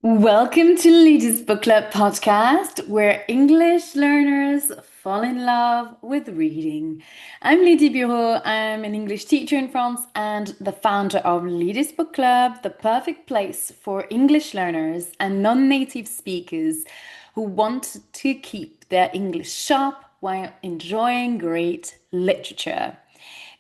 Welcome to Lydie's Book Club podcast, where English learners fall in love with reading. I'm Lydie Bureau. I'm an English teacher in France and the founder of Lydie's Book Club, the perfect place for English learners and non-native speakers who want to keep their English sharp while enjoying great literature.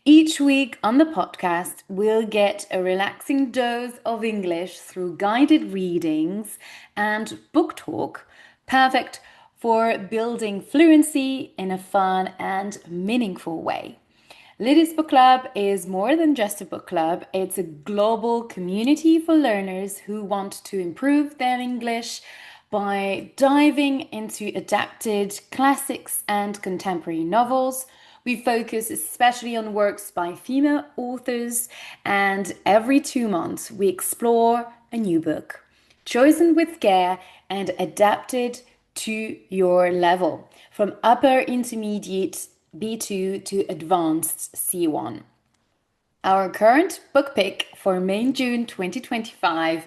Each week on the podcast, we'll get a relaxing dose of English through guided readings and book talk, perfect for building fluency in a fun and meaningful way. Lydie's Book Club is more than just a book club, it's a global community for learners who want to improve their English by diving into adapted classics and contemporary novels. We focus especially on works by female authors, and every 2 months we explore a new book, chosen with care and adapted to your level, from upper intermediate B2 to advanced C1. Our current book pick for May-June 2025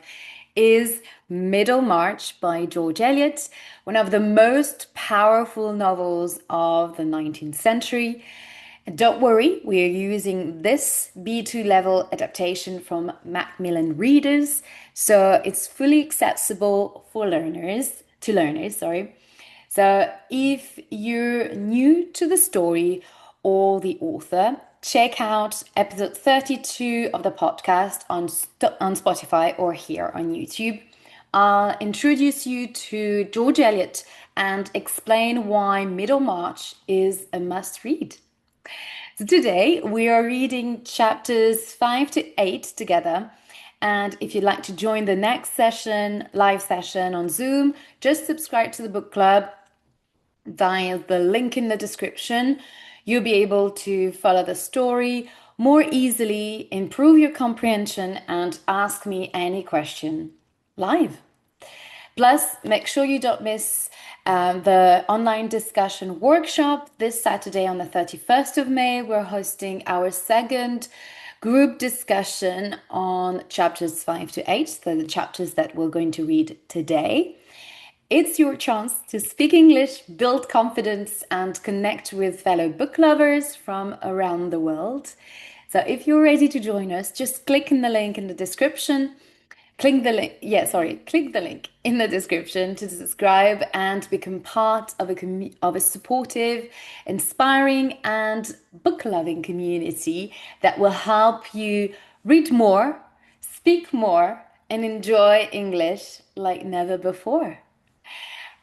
is Middlemarch by George Eliot, one of the most powerful novels of the 19th century. And don't worry, we are using this B2 level adaptation from Macmillan Readers, so it's fully accessible for learners, sorry. So if you're new to the story or the author, check out episode 32 of the podcast on Spotify or here on YouTube. I'll introduce you to George Eliot and explain why Middlemarch is a must read. So today we are reading chapters 5 to 8 together. And if you'd like to join the next session, live session on Zoom, just subscribe to the book club via the link in the description. You'll be able to follow the story more easily, improve your comprehension, and ask me any question live. Plus, make sure you don't miss the online discussion workshop this Saturday on the 31st of May. We're hosting our second group discussion on chapters 5 to 8, so the chapters that we're going to read today. It's your chance to speak English, build confidence, and connect with fellow book lovers from around the world. So if you're ready to join us, just click in the link in the description. Click the link in the description to subscribe and become part of a supportive, inspiring, and book-loving community that will help you read more, speak more, and enjoy English like never before.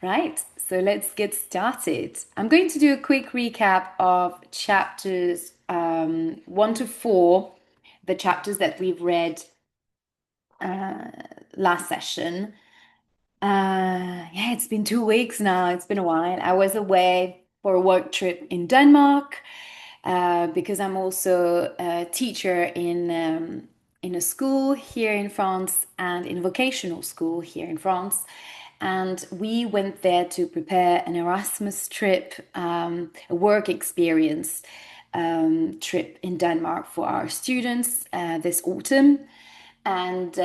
Right, so let's get started. I'm going to do a quick recap of chapters 1 to 4, the chapters that we've read last session. Yeah, it's been 2 weeks now. It's been a while. I was away for a work trip in Denmark because I'm also a teacher in a school here in France and in vocational school here in France. And we went there to prepare an Erasmus trip, a work experience trip in Denmark for our students this autumn. And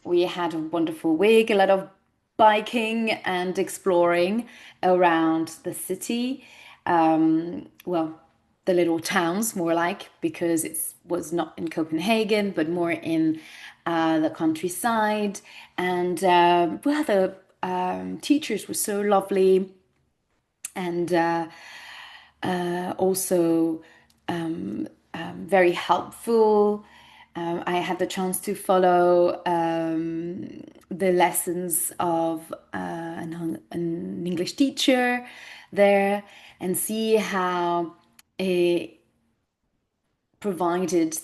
we had a wonderful week, a lot of biking and exploring around the city. Well, the little towns, more like, because it was not in Copenhagen, but more in the countryside. And well, the teachers were so lovely and also very helpful. I had the chance to follow the lessons of an English teacher there and see how he provided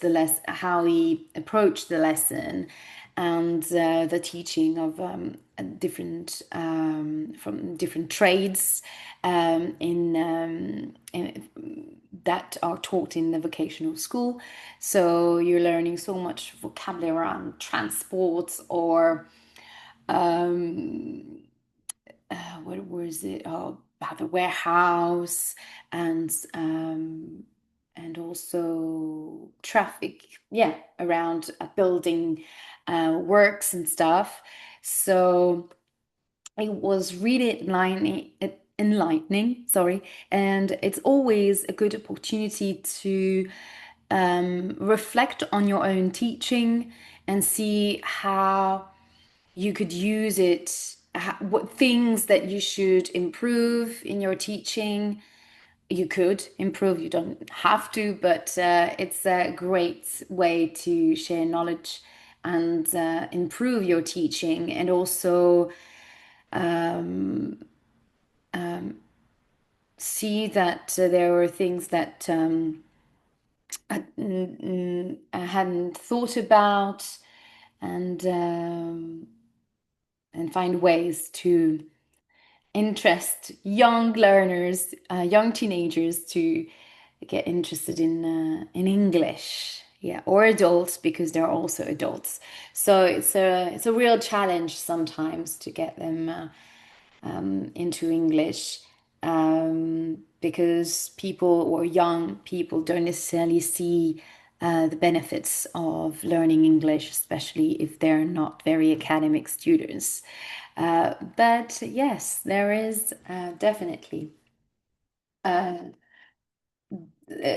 how he approached the lesson and the teaching of different from different trades that are taught in the vocational school. So you're learning so much vocabulary around transport or what was it? Oh, about the warehouse and also traffic, yeah, around building works and stuff. So it was really enlightening, sorry, and it's always a good opportunity to reflect on your own teaching and see how you could use it, what things that you should improve in your teaching. You could improve, you don't have to, but it's a great way to share knowledge and improve your teaching, and also see that there were things that I hadn't thought about, and find ways to interest young learners, young teenagers to get interested in English. Yeah, or adults, because they're also adults. So it's a real challenge sometimes to get them into English, because people or young people don't necessarily see the benefits of learning English, especially if they're not very academic students. But yes, there is definitely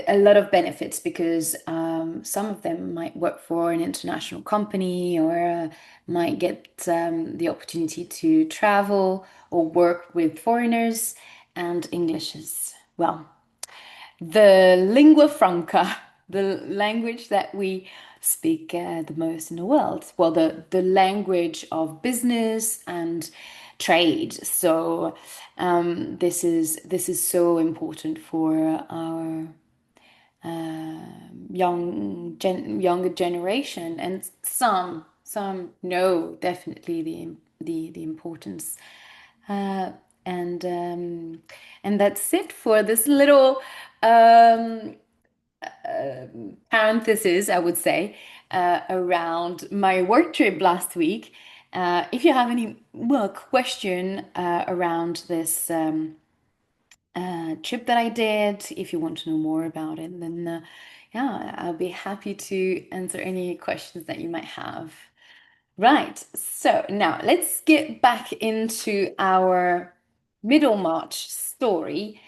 a lot of benefits, because some of them might work for an international company, or might get the opportunity to travel or work with foreigners. And English is, well, the lingua franca, the language that we speak the most in the world. Well, the language of business and trade. So this is so important for our younger generation, and some know definitely the importance. Uh, and um, and that's it for this little um, parenthesis, I would say, around my work trip last week. If you have any, well, question around this trip that I did, if you want to know more about it, then yeah, I'll be happy to answer any questions that you might have. Right, so now let's get back into our Middlemarch story.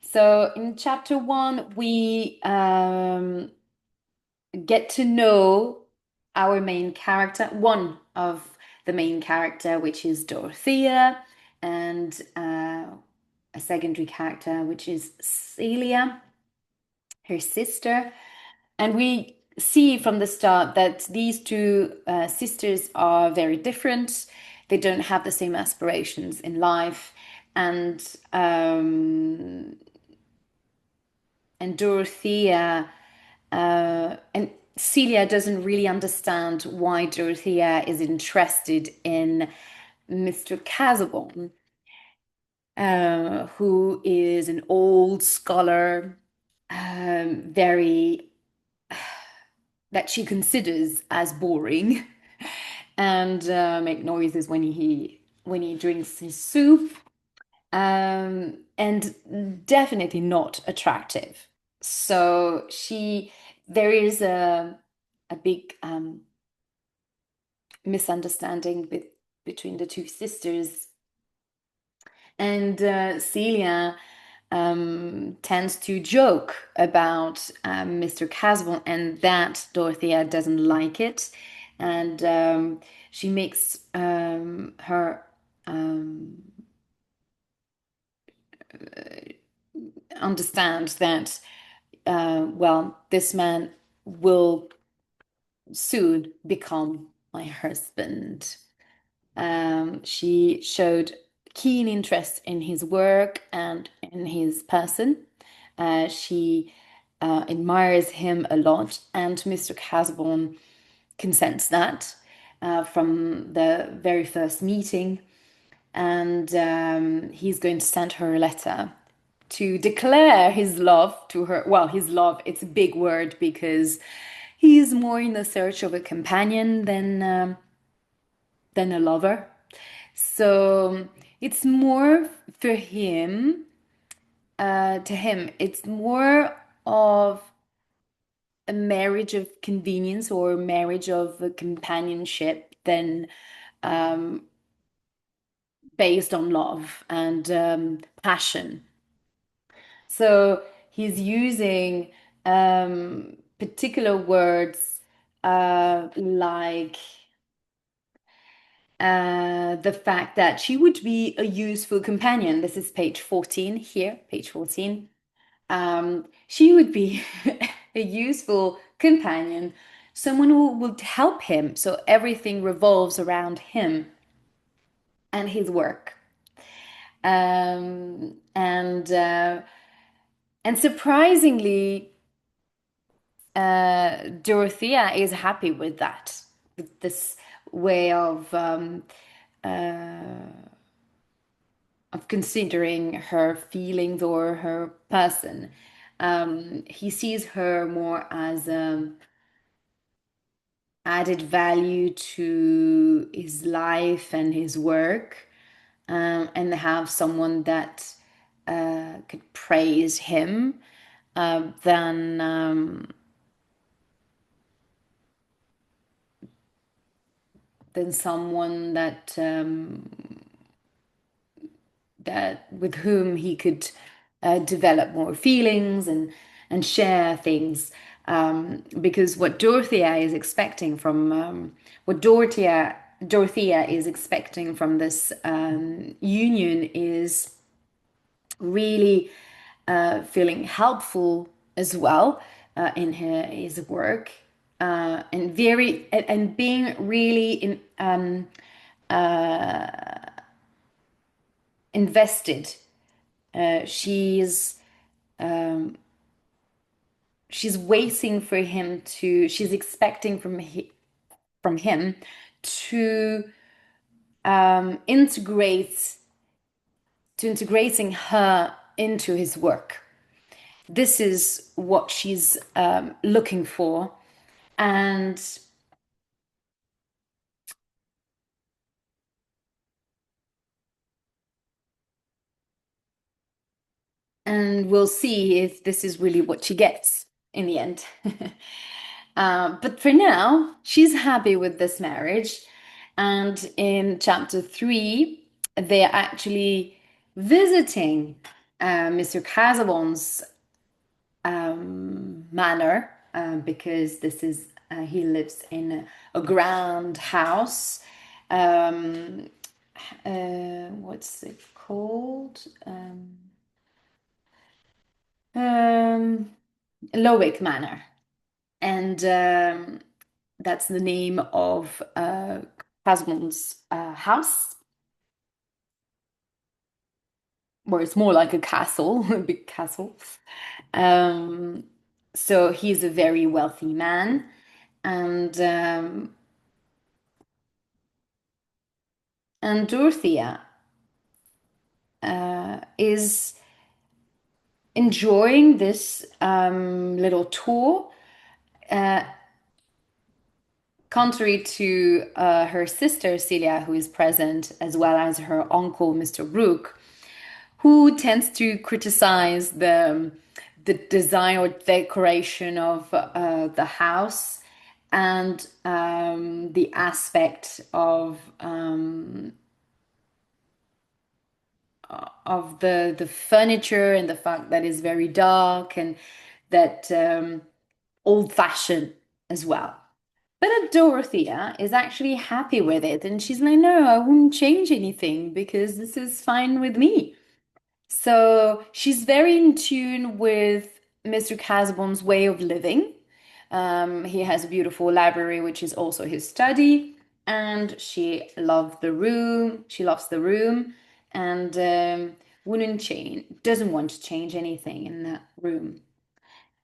So in chapter one, we get to know our main character, one of the main character, which is Dorothea, and a secondary character, which is Celia, her sister. And we see from the start that these two sisters are very different. They don't have the same aspirations in life, and um, and Dorothea and Celia doesn't really understand why Dorothea is interested in Mr. Casaubon, who is an old scholar, very that she considers as boring, and make noises when he drinks his soup, and definitely not attractive. So there is a big misunderstanding between the two sisters, and Celia tends to joke about Mr. Caswell, and that Dorothea doesn't like it, and she makes her understand that well, this man will soon become my husband. She showed keen interest in his work and in his person. She admires him a lot, and Mr. Casborn can sense that from the very first meeting. And he's going to send her a letter to declare his love to her. Well, his love, it's a big word, because he's more in the search of a companion than a lover. So it's more for him, to him, it's more of a marriage of convenience, or a marriage of a companionship, than based on love and passion. So he's using particular words like the fact that she would be a useful companion. This is page 14 here, page 14. She would be a useful companion, someone who would help him. So everything revolves around him and his work. And surprisingly, Dorothea is happy with that, with this way of considering her feelings or her person. He sees her more as added value to his life and his work, and have someone that could praise him than someone that with whom he could develop more feelings and share things. Because what Dorothea is expecting from what Dorothea is expecting from this union is really feeling helpful as well in his work, and being really invested. She's waiting for him to. She's expecting from him to integrate to integrating her into his work. This is what she's looking for, and we'll see if this is really what she gets in the end. But for now, she's happy with this marriage. And in chapter 3, they're actually visiting Mr. Casaubon's manor, because this is he lives in a grand house. What's it called? Um, Lowick Manor, and that's the name of Casaubon's house, where it's more like a castle, a big castle. Um, so he's a very wealthy man, and and Dorothea is enjoying this little tour, contrary to her sister Celia, who is present, as well as her uncle, Mr. Brooke, who tends to criticize the design or decoration of the house, and the aspect of the furniture, and the fact that it's very dark and that old-fashioned as well. But Dorothea is actually happy with it, and she's like, no, I wouldn't change anything because this is fine with me. So she's very in tune with Mr. Casaubon's way of living. He has a beautiful library, which is also his study, and she loves the room. She loves the room, and wouldn't change, doesn't want to change anything in that room.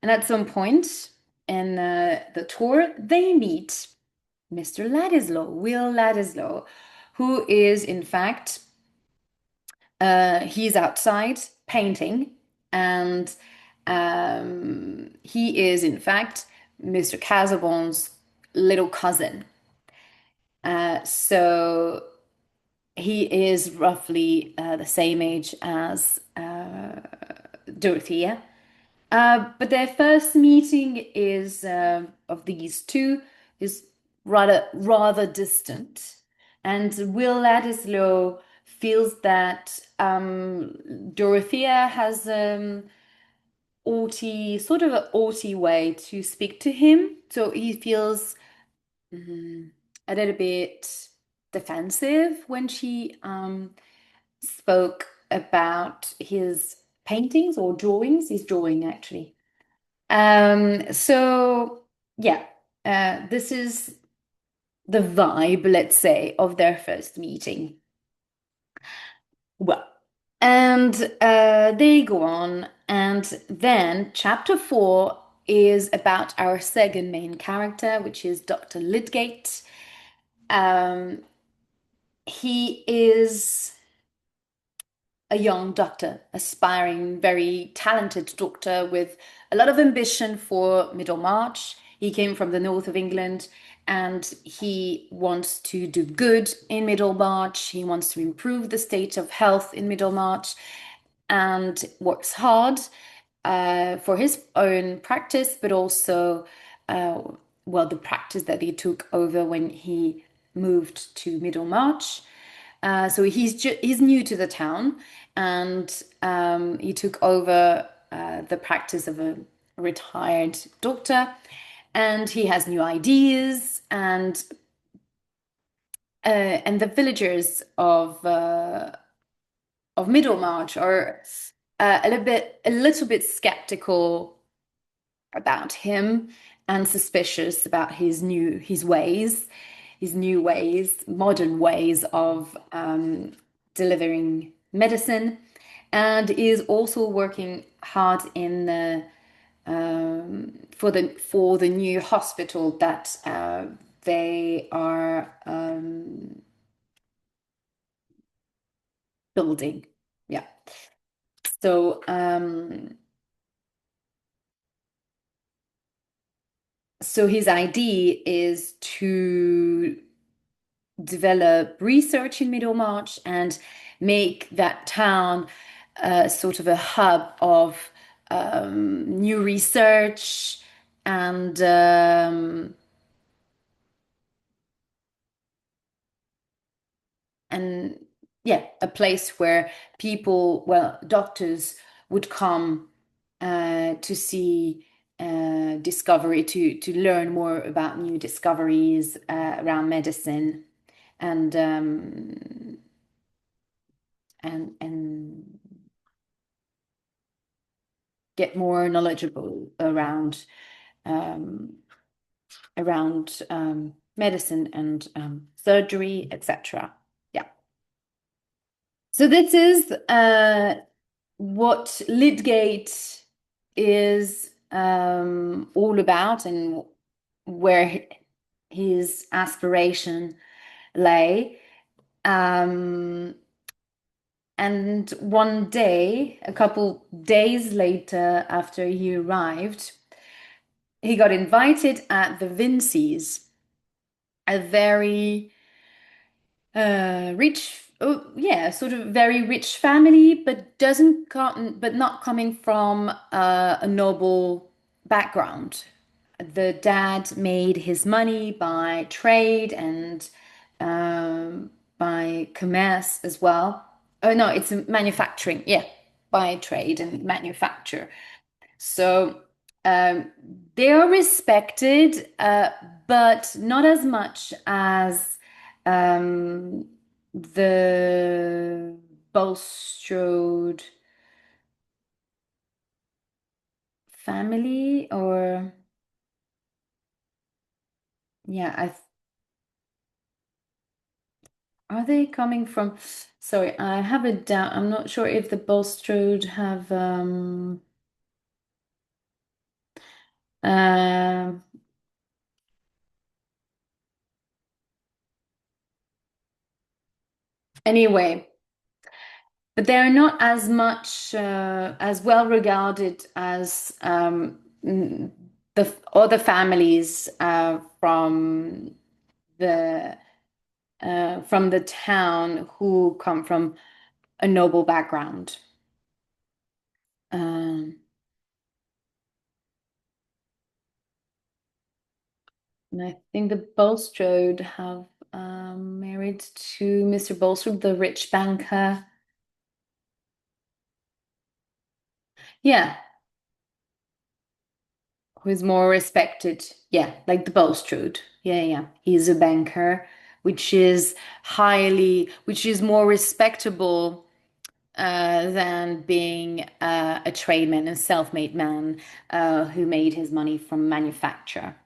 And at some point in the tour, they meet Mr. Ladislaw, Will Ladislaw, who is in fact he's outside painting, and he is in fact Mr. Casaubon's little cousin. So he is roughly the same age as Dorothea. But their first meeting is of these two is rather distant, and Will Ladislaw feels that Dorothea has sort of an aughty way to speak to him. So he feels mm, a little bit defensive when she spoke about his paintings or drawings. He's drawing actually. So yeah, this is the vibe, let's say, of their first meeting. Well, and they go on, and then chapter 4 is about our second main character, which is Dr. Lydgate. Um, he is a young doctor, aspiring, very talented doctor with a lot of ambition for Middlemarch. He came from the north of England and he wants to do good in Middlemarch. He wants to improve the state of health in Middlemarch and works hard for his own practice, but also, uh, well, the practice that he took over when he moved to Middlemarch. So he's new to the town, and he took over the practice of a retired doctor, and he has new ideas, and the villagers of Middlemarch are a little bit skeptical about him and suspicious about his new ways, modern ways of delivering medicine, and is also working hard in the for the new hospital that they are building. Yeah. So so his idea is to develop research in Middlemarch and make that town sort of a hub of new research and and yeah, a place where people, well, doctors would come to see discovery to learn more about new discoveries around medicine and and get more knowledgeable um, around medicine and surgery, etc. Yeah. So this is what Lydgate is all about and where his aspiration lay. Um, and one day, a couple days later, after he arrived, he got invited at the Vincy's, a very rich, oh yeah, sort of very rich family, but doesn't come, but not coming from a noble background. The dad made his money by trade and by commerce as well. Oh no, it's manufacturing, yeah, by trade and manufacture. So um, they are respected, but not as much as um, the Bulstrode family, or yeah, are they coming from? Sorry, I have a doubt. I'm not sure if the Bulstrode have. Um anyway, but they're not as much as well regarded as the other families the from the town who come from a noble background. Um, and I think the Bulstrode have. married to Mr. Bolster, the rich banker. Yeah, who's more respected. Yeah, like the Bulstrode. Yeah, yeah. He's a banker, which is more respectable than being a tradesman, a self-made man who made his money from manufacture.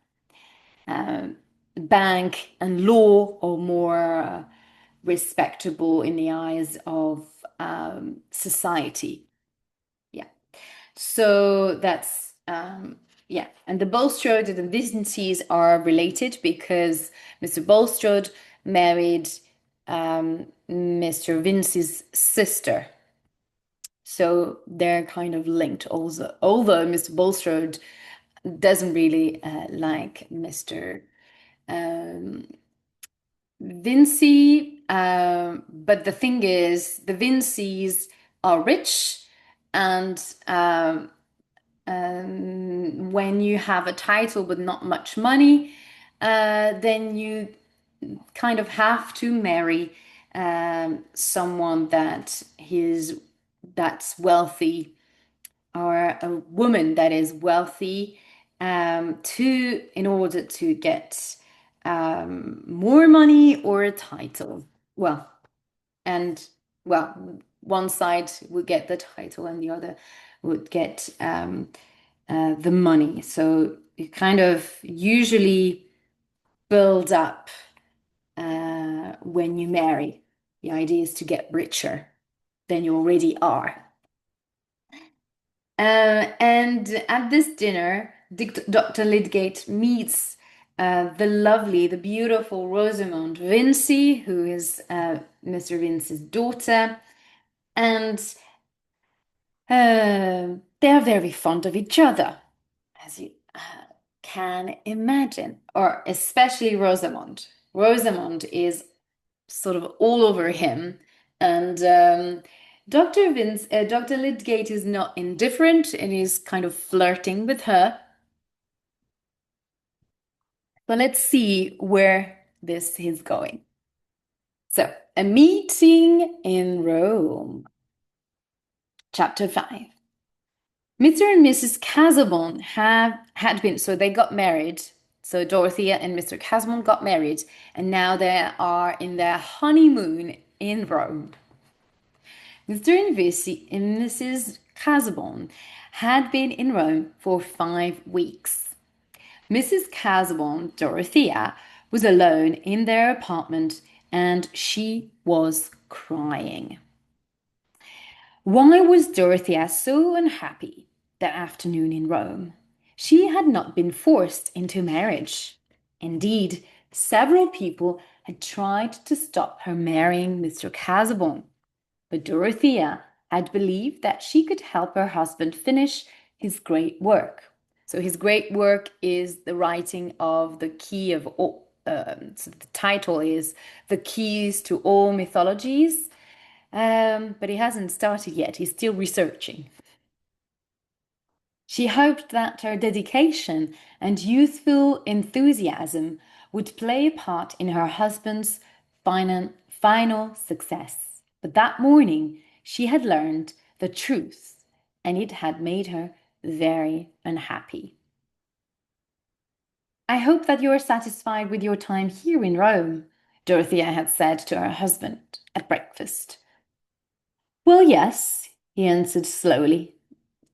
Uh, Bank and law are more respectable in the eyes of society. Yeah. So that's yeah, and the Bulstrode and the Vincentys are related because Mr. Bulstrode married Mr. Vince's sister. So they're kind of linked also. Although Mr. Bulstrode doesn't really like Mr. Um, Vincy, but the thing is, the Vincys are rich, and when you have a title but not much money, then you kind of have to marry someone that's wealthy or a woman that is wealthy to in order to get more money or a title. Well, and well, one side would get the title and the other would get the money. So you kind of usually build up when you marry. The idea is to get richer than you already are. And at this dinner, Dr. Lydgate meets the beautiful Rosamond Vincy, who is Mr. Vince's daughter, and they are very fond of each other, as you can imagine, or especially Rosamond. Rosamond is sort of all over him, and Dr. Lydgate is not indifferent and is kind of flirting with her. But let's see where this is going. So, a meeting in Rome, chapter 5. Mr. and Mrs. Casaubon had been, so they got married. So Dorothea and Mr. Casaubon got married, and now they are in their honeymoon in Rome. Mr. and Mrs. Casaubon had been in Rome for 5 weeks. Mrs. Casaubon, Dorothea, was alone in their apartment and she was crying. Why was Dorothea so unhappy that afternoon in Rome? She had not been forced into marriage. Indeed, several people had tried to stop her marrying Mr. Casaubon, but Dorothea had believed that she could help her husband finish his great work. So his great work is the writing of the key of all. So the title is The Keys to All Mythologies, but he hasn't started yet. He's still researching. She hoped that her dedication and youthful enthusiasm would play a part in her husband's final success. But that morning, she had learned the truth, and it had made her very unhappy. I hope that you are satisfied with your time here in Rome, Dorothea had said to her husband at breakfast. Well, yes, he answered slowly.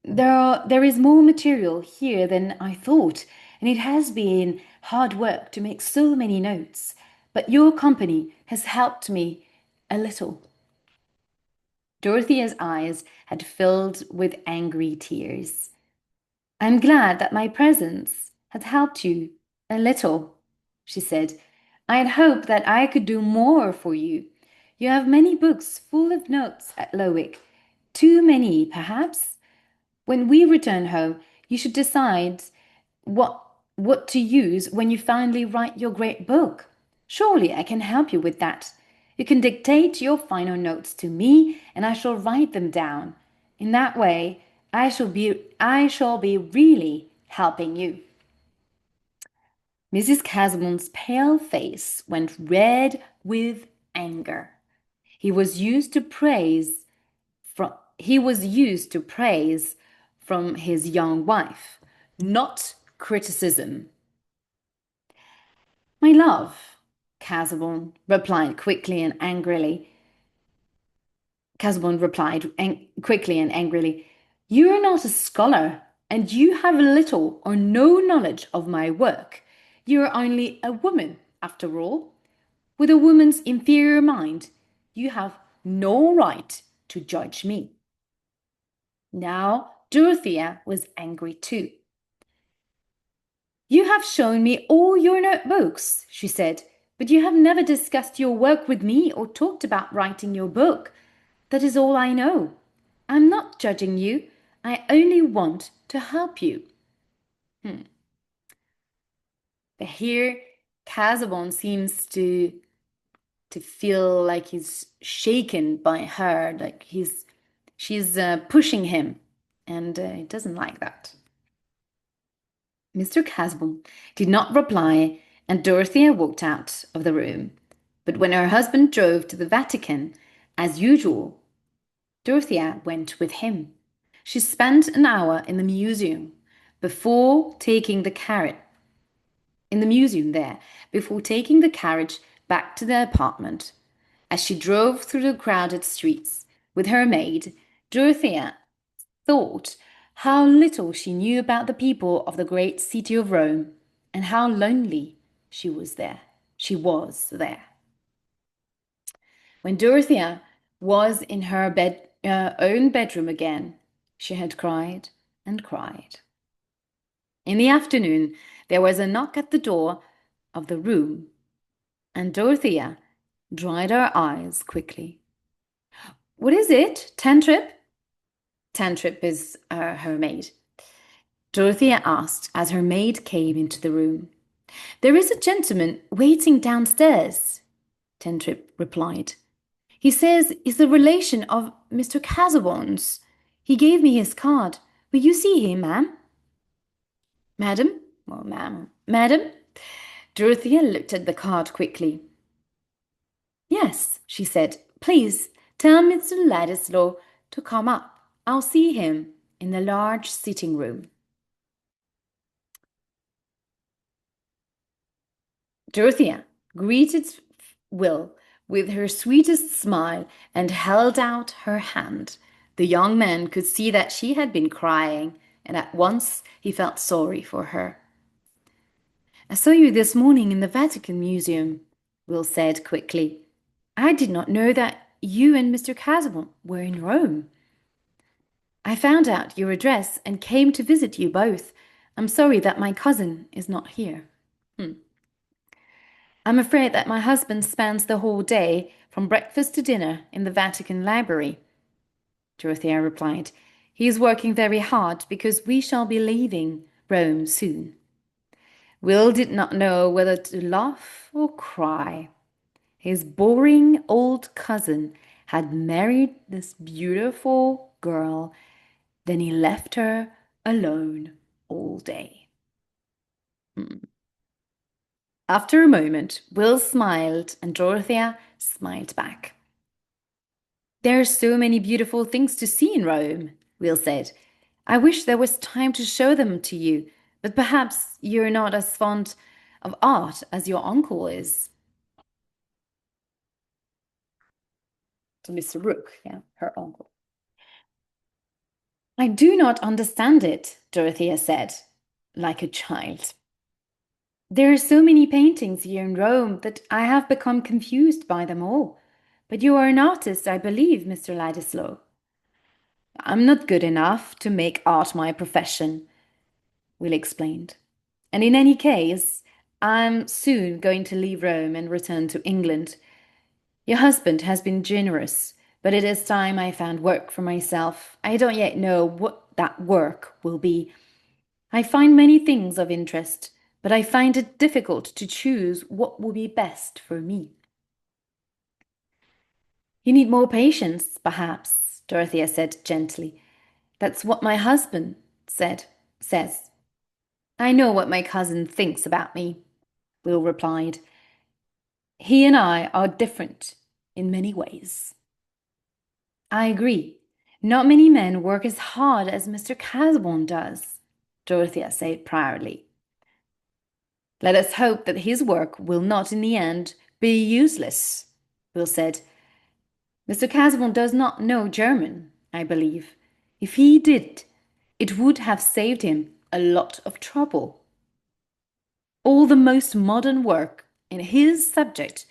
There is more material here than I thought, and it has been hard work to make so many notes, but your company has helped me a little. Dorothea's eyes had filled with angry tears. I'm glad that my presence had helped you a little, she said. I had hoped that I could do more for you. You have many books full of notes at Lowick. Too many, perhaps? When we return home, you should decide what what to use when you finally write your great book. Surely I can help you with that. You can dictate your final notes to me and I shall write them down. In that way, I shall be really helping you. Mrs. Casaubon's pale face went red with anger. He was used to praise from his young wife, not criticism. My love, Casaubon replied quickly and angrily. Casaubon replied quickly and angrily, "You are not a scholar, and you have little or no knowledge of my work. You are only a woman, after all. With a woman's inferior mind, you have no right to judge me." Now Dorothea was angry too. "You have shown me all your notebooks," she said, "but you have never discussed your work with me or talked about writing your book. That is all I know. I'm not judging you. I only want to help you." But here, Casaubon seems to feel like he's shaken by her, like she's pushing him, and he doesn't like that. Mr. Casaubon did not reply, and Dorothea walked out of the room. But when her husband drove to the Vatican, as usual, Dorothea went with him. She spent an hour in the museum before taking the carriage before taking the carriage back to the apartment. As she drove through the crowded streets with her maid, Dorothea thought how little she knew about the people of the great city of Rome, and how lonely she was there. When Dorothea was in her own bedroom again, she had cried and cried. In the afternoon, there was a knock at the door of the room, and Dorothea dried her eyes quickly. "What is it, Tantrip?" Tantrip is her maid. Dorothea asked as her maid came into the room. "There is a gentleman waiting downstairs," Tantrip replied. "He says he's a relation of Mr. Casaubon's. He gave me his card. Will you see him, ma'am?" "Madam?" "Well, ma'am." "Madam?" Dorothea looked at the card quickly. "Yes," she said. "Please tell Mr. Ladislaw to come up. I'll see him in the large sitting room." Dorothea greeted Will with her sweetest smile and held out her hand. The young man could see that she had been crying, and at once he felt sorry for her. "I saw you this morning in the Vatican Museum," Will said quickly. "I did not know that you and Mr. Casaubon were in Rome. I found out your address and came to visit you both. I'm sorry that my cousin is not here." "I'm afraid that my husband spends the whole day, from breakfast to dinner, in the Vatican Library," Dorothea replied. "He is working very hard because we shall be leaving Rome soon." Will did not know whether to laugh or cry. His boring old cousin had married this beautiful girl, then he left her alone all day. After a moment, Will smiled and Dorothea smiled back. "There are so many beautiful things to see in Rome," Will said. "I wish there was time to show them to you, but perhaps you're not as fond of art as your uncle is." So Mr. Rook, yeah, her uncle. "I do not understand it," Dorothea said, like a child. "There are so many paintings here in Rome that I have become confused by them all. But you are an artist, I believe, Mr. Ladislaw." "I'm not good enough to make art my profession," Will explained. "And in any case, I'm soon going to leave Rome and return to England. Your husband has been generous, but it is time I found work for myself. I don't yet know what that work will be. I find many things of interest, but I find it difficult to choose what will be best for me." "You need more patience, perhaps," Dorothea said gently. "That's what my husband says. I know what my cousin thinks about me. Will replied. He and I are different in many ways. I agree. Not many men work as hard as Mr. Casborn does, Dorothea said proudly. Let us hope that his work will not in the end be useless, Will said. Mr. Casborn does not know German, I believe. If he did, it would have saved him a lot of trouble. All the most modern work in his subject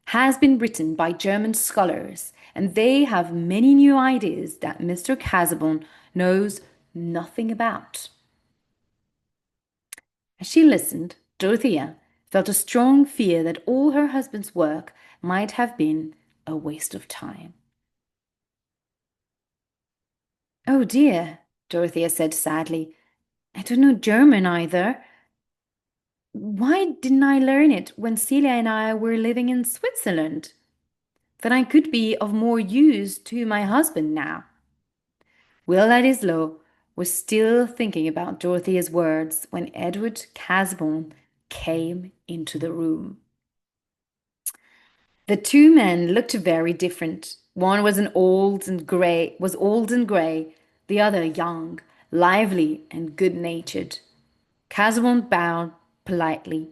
has been written by German scholars, and they have many new ideas that Mr. Casaubon knows nothing about. As she listened, Dorothea felt a strong fear that all her husband's work might have been a waste of time. Oh dear, Dorothea said sadly. I don't know German either. Why didn't I learn it when Celia and I were living in Switzerland? Then I could be of more use to my husband now. Will Ladislow was still thinking about Dorothea's words when Edward Casborn came into the room. The two men looked very different. One was old and grey, the other young, lively, and good-natured. Casborn bowed politely.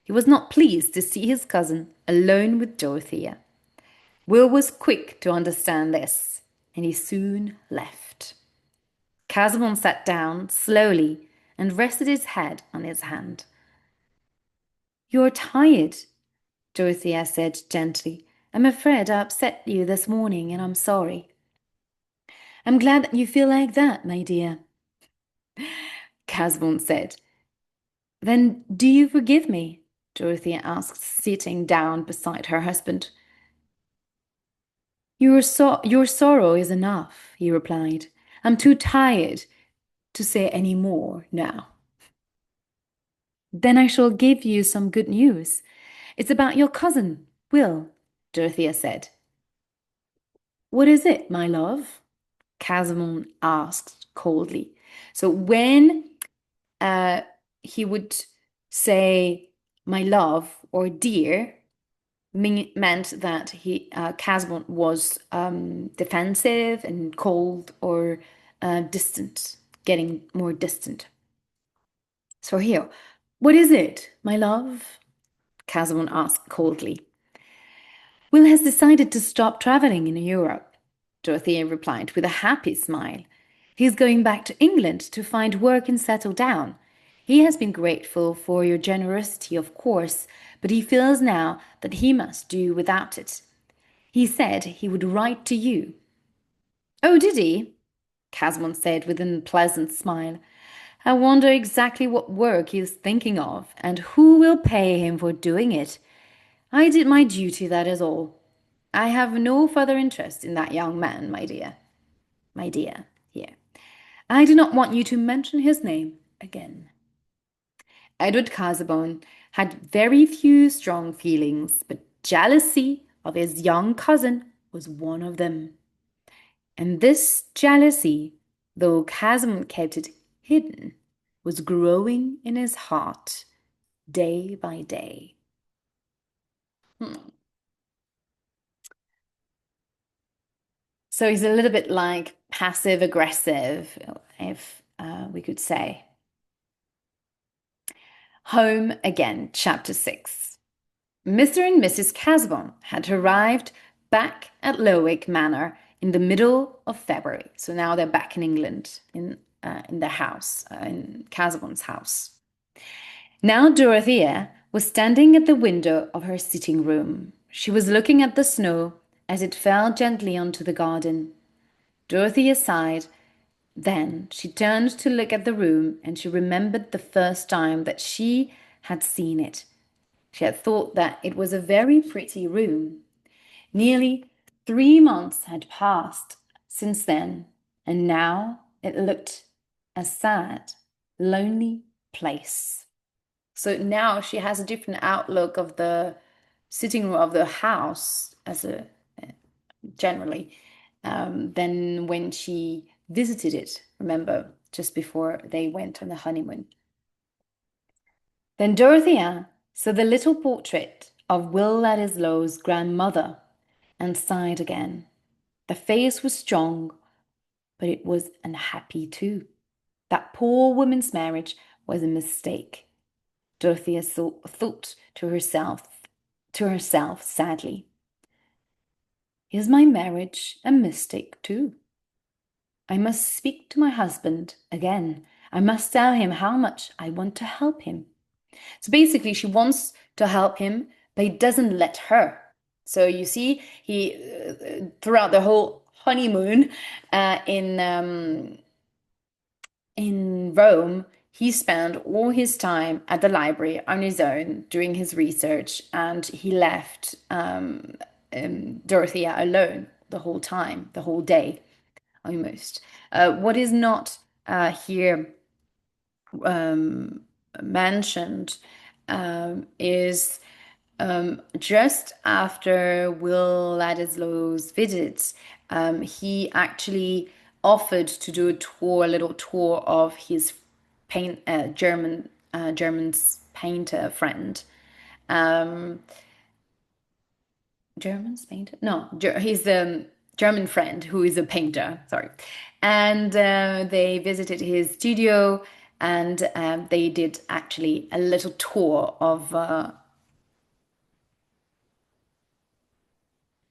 He was not pleased to see his cousin alone with Dorothea. Will was quick to understand this, and he soon left. Casaubon sat down slowly and rested his head on his hand. You're tired, Dorothea said gently. I'm afraid I upset you this morning, and I'm sorry. I'm glad that you feel like that, my dear, Casaubon said. Then do you forgive me? Dorothea asked, sitting down beside her husband. Your sorrow is enough, he replied. I'm too tired to say any more now. Then I shall give you some good news. It's about your cousin, Will, Dorothea said. What is it, my love? Casaubon asked coldly. So when he would say my love or dear, meant that Casaubon was defensive and cold or distant, getting more distant. So here, what is it, my love? Casaubon asked coldly. Will has decided to stop traveling in Europe, Dorothea replied with a happy smile. He's going back to England to find work and settle down. He has been grateful for your generosity, of course, but he feels now that he must do without it. He said he would write to you. Oh, did he? Casaubon said with a pleasant smile. I wonder exactly what work he is thinking of, and who will pay him for doing it. I did my duty, that is all. I have no further interest in that young man, my dear. My dear, here. I do not want you to mention his name again. Edward Casaubon had very few strong feelings, but jealousy of his young cousin was one of them. And this jealousy, though Casaubon kept it hidden, was growing in his heart day by day. So he's a little bit like passive aggressive, if we could say. Home again, chapter 6. Mr. and Mrs. Casaubon had arrived back at Lowick Manor in the middle of February. So now they're back in England, in their house, in Casaubon's house. Now Dorothea was standing at the window of her sitting room. She was looking at the snow as it fell gently onto the garden. Dorothea sighed. Then she turned to look at the room, and she remembered the first time that she had seen it. She had thought that it was a very pretty room. Nearly 3 months had passed since then, and now it looked a sad, lonely place. So now she has a different outlook of the sitting room of the house as a generally than when she visited it, remember, just before they went on the honeymoon. Then Dorothea So the little portrait of Will Ladislaw's grandmother and sighed again. The face was strong, but it was unhappy too. That poor woman's marriage was a mistake. Dorothea thought to herself sadly. Is my marriage a mistake too? I must speak to my husband again. I must tell him how much I want to help him. So basically, she wants to help him, but he doesn't let her. So you see, he throughout the whole honeymoon in Rome, he spent all his time at the library on his own doing his research, and he left Dorothea alone the whole time, the whole day almost. What is not here um, mentioned is just after Will Ladislaw's visit, he actually offered to do a little tour of his German's painter friend. Um, German's painter? No, he's the German friend who is a painter. Sorry, and they visited his studio, and they did actually a little tour of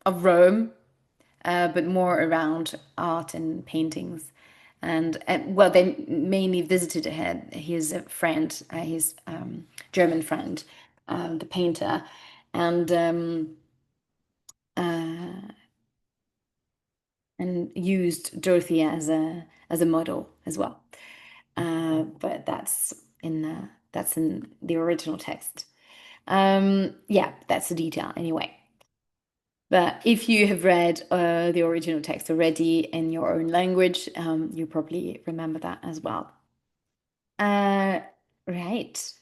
Rome, but more around art and paintings. And well, they mainly visited his friend, his German friend, the painter, and uh, and used Dorothy as a model as well. But that's in the original text. Yeah, that's the detail anyway. But if you have read the original text already in your own language, you probably remember that as well. Uh, right.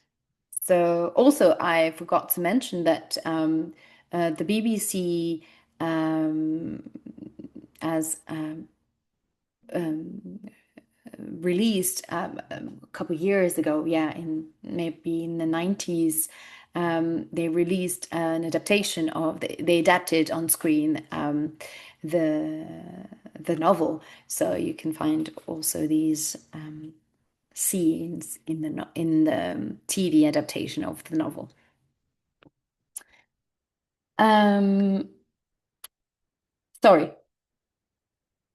So also, I forgot to mention that the BBC um, as um, released a couple of years ago, yeah, in maybe in the 90s, they released an adaptation of they adapted on screen the the novel, so you can find also these scenes in the TV adaptation of the novel. Um, Sorry.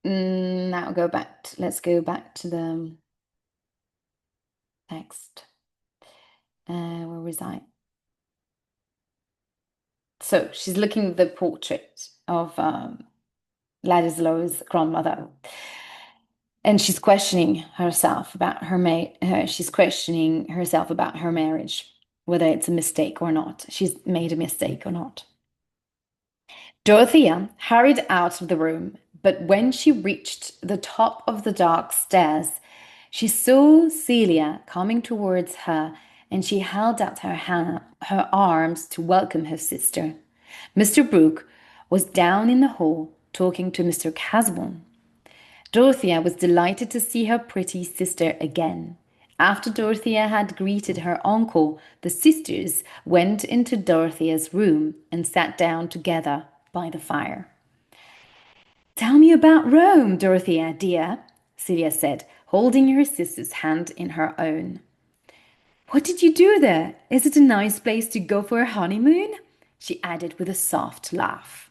Now go back. Let's go back to the text. Where was I? So she's looking at the portrait of Ladislaw's grandmother, and she's questioning herself about her mate. She's questioning herself about her marriage, whether it's a mistake or not. She's made a mistake or not. Dorothea hurried out of the room, but when she reached the top of the dark stairs, she saw Celia coming towards her, and she held out her arms to welcome her sister. Mr. Brooke was down in the hall talking to Mr. Casborn. Dorothea was delighted to see her pretty sister again. After Dorothea had greeted her uncle, the sisters went into Dorothea's room and sat down together by the fire. Tell me about Rome, Dorothea, dear, Celia said, holding her sister's hand in her own. What did you do there? Is it a nice place to go for a honeymoon? She added with a soft laugh.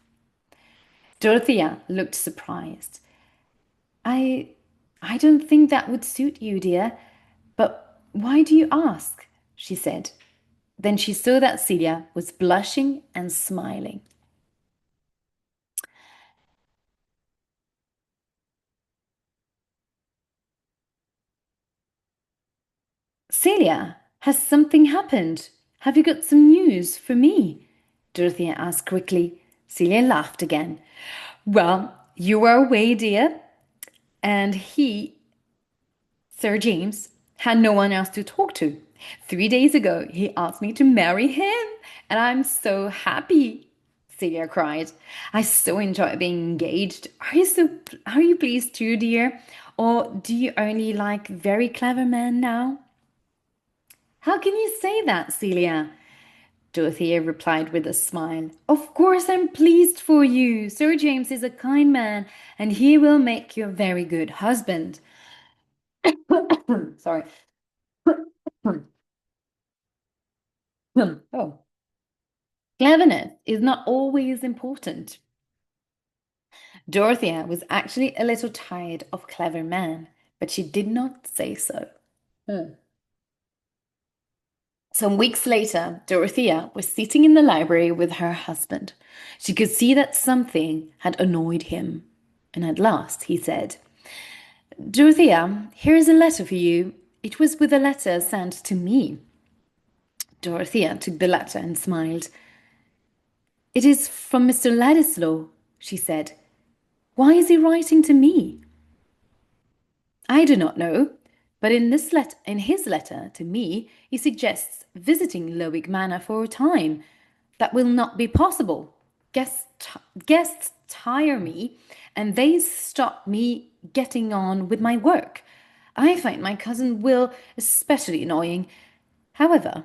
Dorothea looked surprised. I I don't think that would suit you, dear. But why do you ask? She said. Then she saw that Celia was blushing and smiling. Celia, has something happened? Have you got some news for me? Dorothea asked quickly. Celia laughed again. Well, you were away, dear, and Sir James, had no one else to talk to. 3 days ago, he asked me to marry him, and I'm so happy, Celia cried. I so enjoy being engaged. Are you pleased too, dear? Or do you only like very clever men now? How can you say that, Celia? Dorothea replied with a smile. Of course, I'm pleased for you. Sir James is a kind man, and he will make you a very good husband. Sorry. Oh. Cleverness is not always important. Dorothea was actually a little tired of clever men, but she did not say so. Hmm. Some weeks later, Dorothea was sitting in the library with her husband. She could see that something had annoyed him. And at last he said, Dorothea, here is a letter for you. It was with a letter sent to me. Dorothea took the letter and smiled. It is from Mr. Ladislaw, she said. Why is he writing to me? I do not know, but in his letter to me, he suggests visiting Lowick Manor for a time. That will not be possible. Guests tire me, and they stop me getting on with my work. I find my cousin Will especially annoying. However,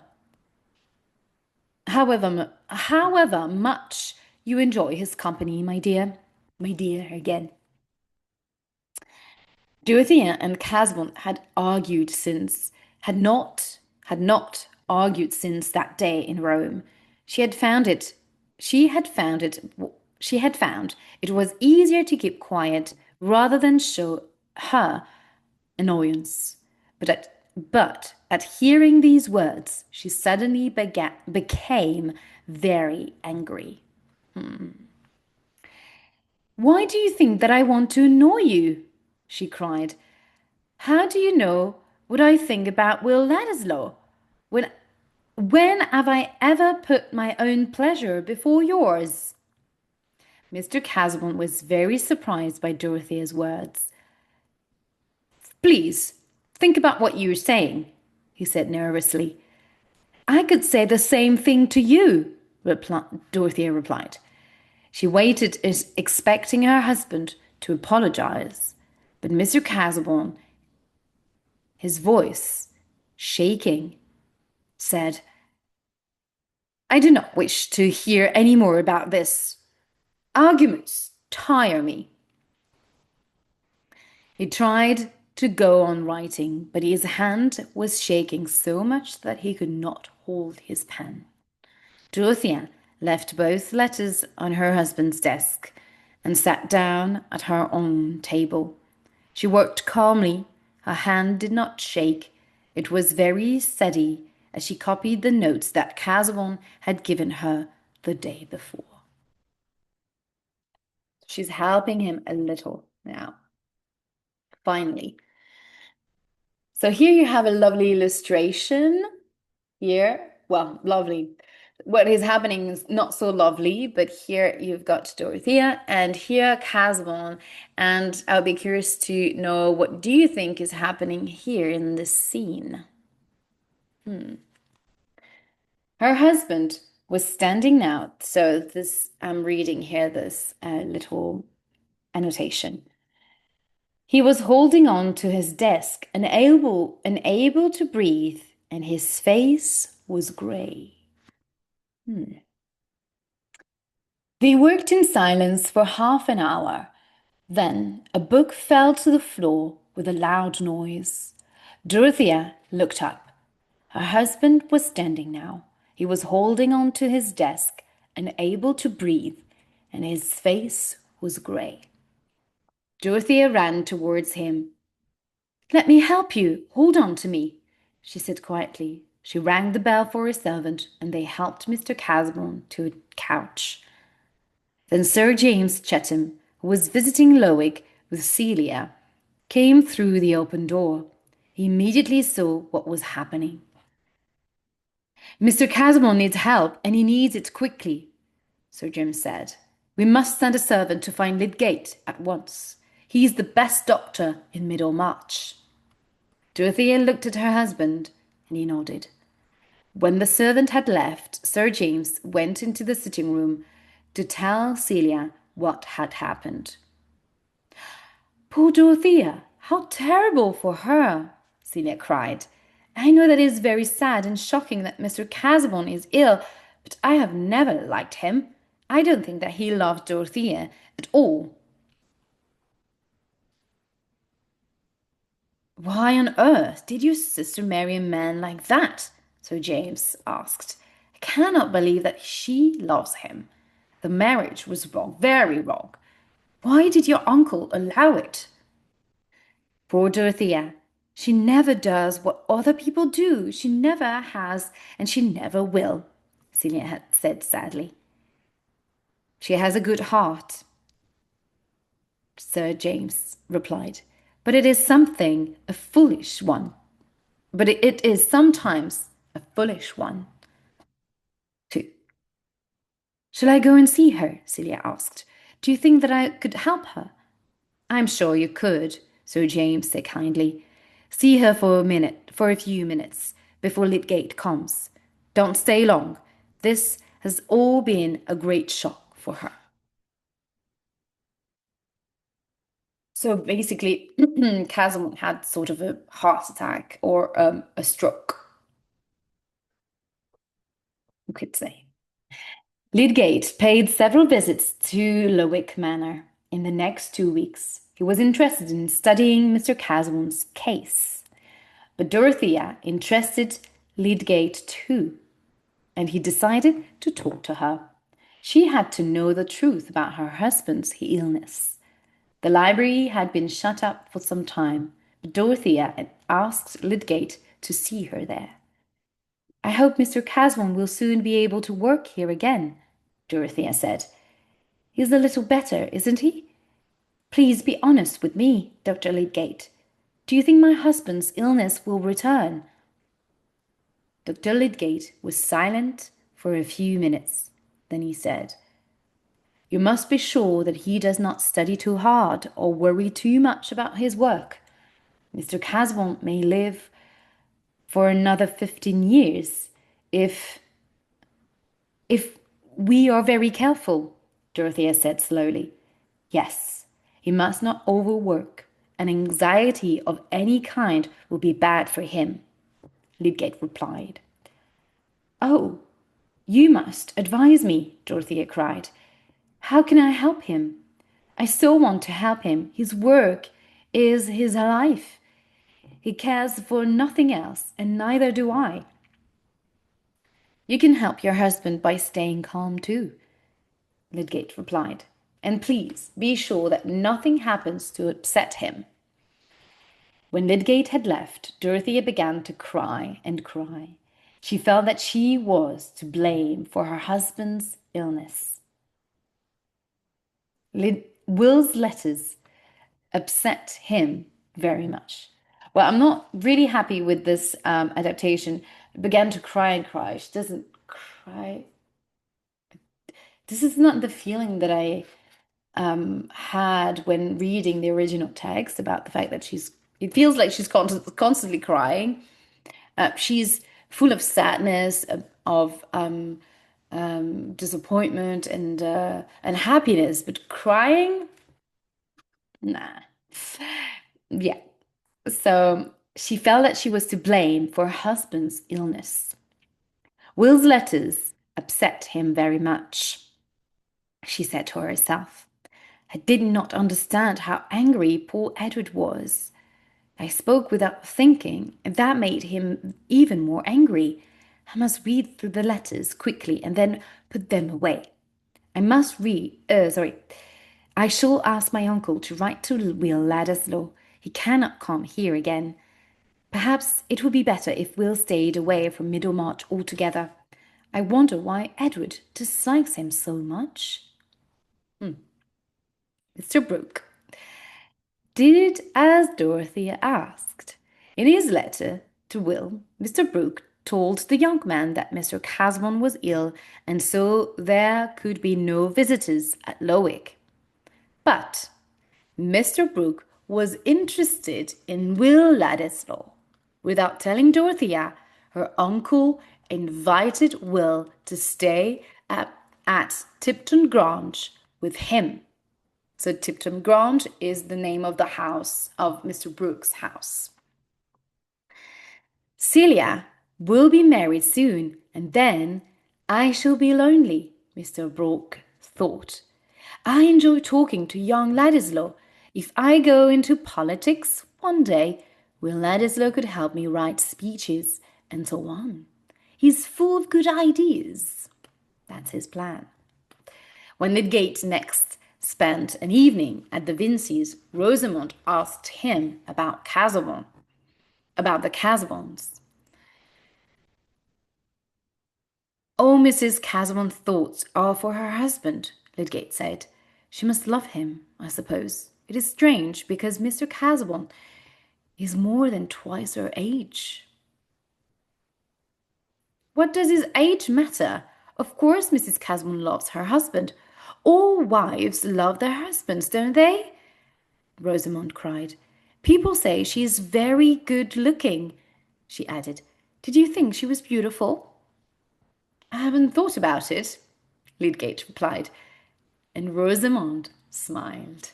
however much you enjoy his company, my dear again. Dorothea and Casbon had not argued since that day in Rome. She had found it, she had found it, she had found it was easier to keep quiet rather than show her annoyance. But at hearing these words, she suddenly became very angry. Why do you think that I want to annoy you? She cried. How do you know what I think about Will Ladislaw? When, when have I ever put my own pleasure before yours? Mr. Casaubon was very surprised by Dorothea's words. Please, think about what you're saying, he said nervously. I could say the same thing to you, Dorothea replied. She waited, expecting her husband to apologize, but Mr. Casaubon, his voice shaking, said, I do not wish to hear any more about this. Arguments tire me. He tried to go on writing, but his hand was shaking so much that he could not hold his pen. Dorothea left both letters on her husband's desk and sat down at her own table. She worked calmly. Her hand did not shake. It was very steady as she copied the notes that Casaubon had given her the day before. She's helping him a little now. Finally. So here you have a lovely illustration. Here, well, lovely. What is happening is not so lovely, but here you've got Dorothea and here Casaubon, and I'll be curious to know what do you think is happening here in this scene? Her husband was standing now, so this I'm reading here this little annotation. He was holding on to his desk, unable to breathe, and his face was grey. They worked in silence for half an hour. Then a book fell to the floor with a loud noise. Dorothea looked up. Her husband was standing now. He was holding on to his desk, unable to breathe, and his face was grey. Dorothea ran towards him. Let me help you. Hold on to me, she said quietly. She rang the bell for a servant, and they helped Mr. Casaubon to a couch. Then Sir James Chatham, who was visiting Lowick with Celia, came through the open door. He immediately saw what was happening. Mr. Casaubon needs help, and he needs it quickly, Sir James said. We must send a servant to find Lydgate at once. He is the best doctor in Middlemarch. Dorothea looked at her husband, and he nodded. When the servant had left, Sir James went into the sitting room to tell Celia what had happened. Poor Dorothea, how terrible for her, Celia cried. I know that it is very sad and shocking that Mr. Casaubon is ill, But I have never liked him. I don't think that he loved Dorothea at all. Why on earth did your sister marry a man like that? Sir James asked. I cannot believe that she loves him. The marriage was wrong, very wrong. Why did your uncle allow it? Poor Dorothea. She never does what other people do. She never has, and she never will, Celia had said sadly. She has a good heart, Sir James replied, but it is something a foolish one. But it is sometimes a foolish one, too. Shall I go and see her? Celia asked. Do you think that I could help her? I'm sure you could, Sir James said kindly. See her for a few minutes, before Lydgate comes. Don't stay long. This has all been a great shock for her. So basically, Casamont had sort of a heart attack or a stroke, you could say. Lydgate paid several visits to Lowick Manor in the next 2 weeks. He was interested in studying Mr. Casamont's case. But Dorothea interested Lydgate too, and he decided to talk to her. She had to know the truth about her husband's illness. The library had been shut up for some time, but Dorothea had asked Lydgate to see her there. I hope Mr. Casamont will soon be able to work here again, Dorothea said. He's a little better, isn't he? Please be honest with me, Dr. Lydgate. Do you think my husband's illness will return? Dr. Lydgate was silent for a few minutes. Then he said, You must be sure that he does not study too hard or worry too much about his work. Mr. Casamont may live for another 15 years if we are very careful, Dorothea said slowly. Yes, he must not overwork. An anxiety of any kind will be bad for him, Lydgate replied. Oh, you must advise me, Dorothea cried. How can I help him? I so want to help him. His work is his life. He cares for nothing else, and neither do I. You can help your husband by staying calm too, Lydgate replied. And please be sure that nothing happens to upset him. When Lydgate had left, Dorothea began to cry and cry. She felt that she was to blame for her husband's illness. Will's letters upset him very much. Well, I'm not really happy with this adaptation. Began to cry and cry. She doesn't cry. This is not the feeling that I had when reading the original text about the fact that it feels like she's constantly crying. She's full of sadness, of disappointment and happiness, but crying, nah. Yeah. So she felt that she was to blame for her husband's illness. Will's letters upset him very much, she said to herself. I did not understand how angry poor Edward was. I spoke without thinking, and that made him even more angry. I must read through the letters quickly and then put them away. I shall ask my uncle to write to Will Ladislaw. He cannot come here again. Perhaps it would be better if Will stayed away from Middlemarch altogether. I wonder why Edward dislikes him so much. Mr. Brooke did as Dorothea asked. In his letter to Will, Mr. Brooke told the young man that Mr. Casamont was ill, and so there could be no visitors at Lowick. But Mr. Brooke was interested in Will Ladislaw. Without telling Dorothea, her uncle invited Will to stay at Tipton Grange with him. So Tipton Grange is the name of the house, of Mr. Brooke's house. Celia will be married soon, and then I shall be lonely, Mr. Brooke thought. I enjoy talking to young Ladislaw. If I go into politics one day, Will Ladislaw could help me write speeches and so on. He's full of good ideas. That's his plan. When Lydgate next spent an evening at the Vincys, Rosamond asked him about the Casaubons. Oh, Mrs. Casaubon's thoughts are for her husband, Lydgate said. She must love him, I suppose. It is strange, because Mr. Casaubon is more than twice her age. What does his age matter? Of course Mrs. Casaubon loves her husband. All wives love their husbands, don't they? Rosamond cried. People say she is very good looking, she added. Did you think she was beautiful? I haven't thought about it, Lydgate replied, and Rosamond smiled.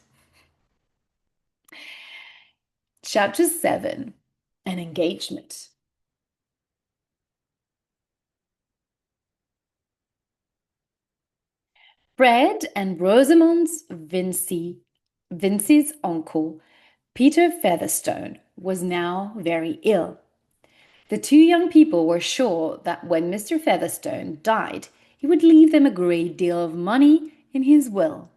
Chapter 7. An Engagement. Fred and Vincey's uncle, Peter Featherstone, was now very ill. The two young people were sure that when Mr. Featherstone died, he would leave them a great deal of money in his will.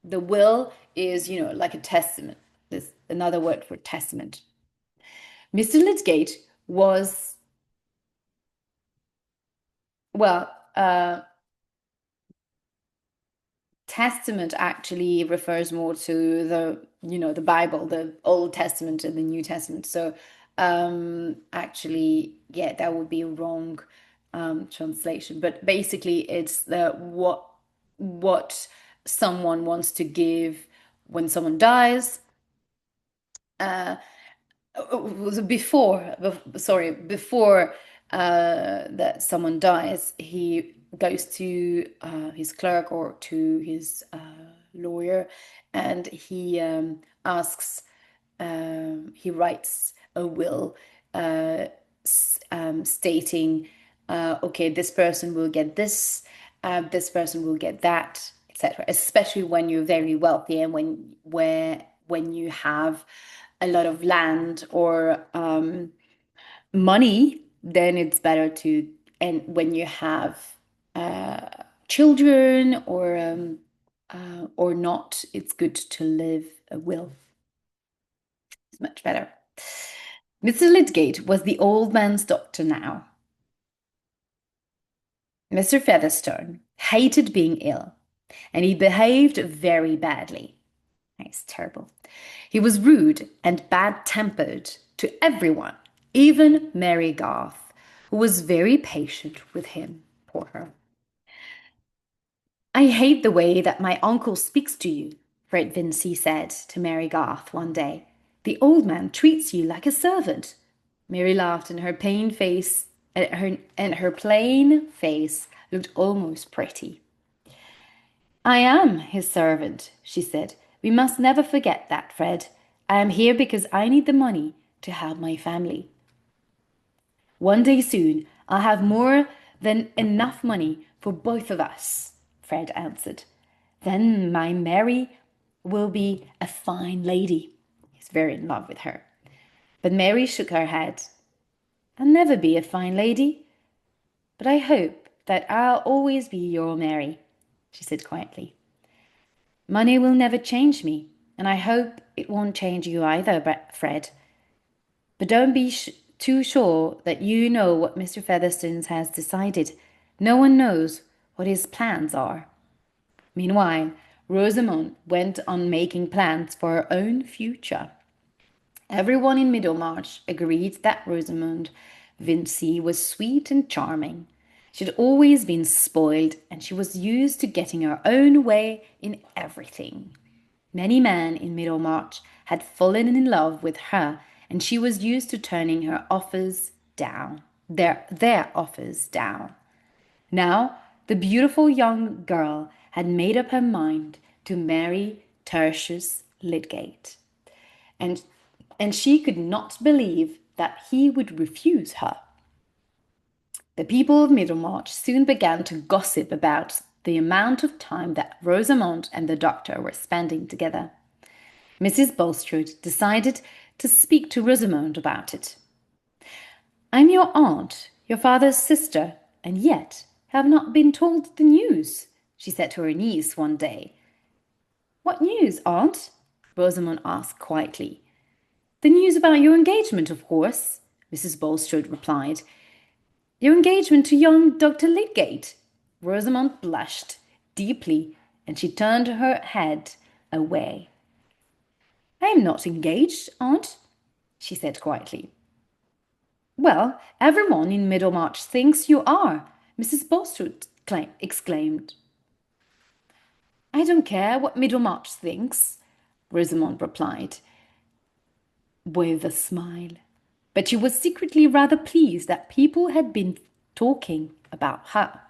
The will is, like a testament. There's another word for testament. Mr. Lydgate was, well, testament actually refers more to the Bible, the Old Testament and the New Testament. So actually, yeah, that would be a wrong translation. But basically, it's the what someone wants to give when someone dies. Uh, before that someone dies, he goes to his clerk or to his lawyer, and he asks, he writes a will stating, okay, this person will get this person will get that, etc. Especially when you're very wealthy and when you have a lot of land or money, then it's better to, and when you have children or not, it's good to live a will. It's much better. Mr. Lydgate was the old man's doctor now. Mr. Featherstone hated being ill, and he behaved very badly. It's terrible. He was rude and bad-tempered to everyone, even Mary Garth, who was very patient with him. Poor her. I hate the way that my uncle speaks to you, Fred Vincey said to Mary Garth one day. The old man treats you like a servant. Mary laughed, and her plain face looked almost pretty. I am his servant, she said. We must never forget that, Fred. I am here because I need the money to help my family. One day soon, I'll have more than enough money for both of us, Fred answered. Then my Mary will be a fine lady. He's very in love with her. But Mary shook her head. I'll never be a fine lady, but I hope that I'll always be your Mary, she said quietly. Money will never change me, and I hope it won't change you either, Fred. But don't be too sure that you know what Mr. Featherstone has decided. No one knows what his plans are. Meanwhile, Rosamond went on making plans for her own future. Everyone in Middlemarch agreed that Rosamond Vincey was sweet and charming. She had always been spoiled, and she was used to getting her own way in everything. Many men in Middlemarch had fallen in love with her, and she was used to turning her offers down, their offers down. Now, the beautiful young girl had made up her mind to marry Tertius Lydgate, and she could not believe that he would refuse her. The people of Middlemarch soon began to gossip about the amount of time that Rosamond and the doctor were spending together. Mrs. Bulstrode decided to speak to Rosamond about it. "I'm your aunt, your father's sister, and yet have not been told the news," she said to her niece one day. "What news, aunt?" Rosamond asked quietly. "The news about your engagement, of course," Mrs. Bulstrode replied. "Your engagement to young Dr. Lydgate." Rosamond blushed deeply, and she turned her head away. "I am not engaged, aunt," she said quietly. "Well, everyone in Middlemarch thinks you are," Mrs. Bulstrode exclaimed. "I don't care what Middlemarch thinks," Rosamond replied with a smile. But she was secretly rather pleased that people had been talking about her.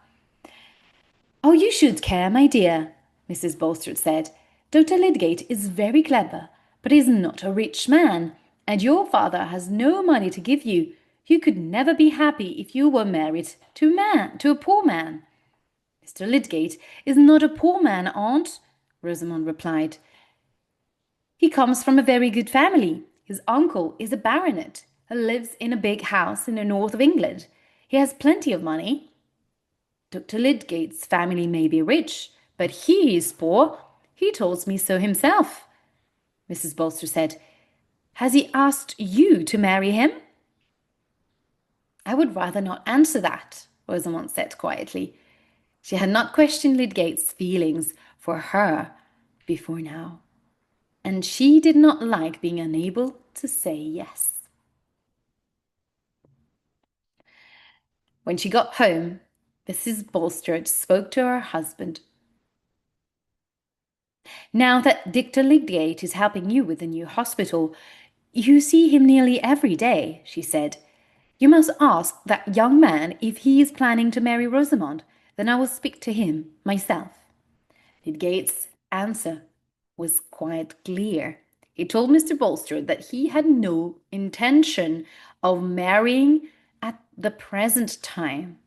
"Oh, you should care, my dear," Mrs. Bulstrode said. "Dr. Lydgate is very clever, but is not a rich man, and your father has no money to give you. You could never be happy if you were married to a poor man." "Mr. Lydgate is not a poor man, aunt," Rosamond replied. "He comes from a very good family. His uncle is a baronet who lives in a big house in the north of England. He has plenty of money." "Dr. Lydgate's family may be rich, but he is poor. He told me so himself," Mrs. Bolster said. "Has he asked you to marry him?" "I would rather not answer that," Rosamond said quietly. She had not questioned Lydgate's feelings for her before now, and she did not like being unable to say yes. When she got home, Mrs. Bulstrode spoke to her husband. "Now that Dr. Lydgate is helping you with the new hospital, you see him nearly every day," she said. "You must ask that young man if he is planning to marry Rosamond. Then I will speak to him myself." Lydgate's answer was quite clear. He told Mr. Bulstrode that he had no intention of marrying at the present time.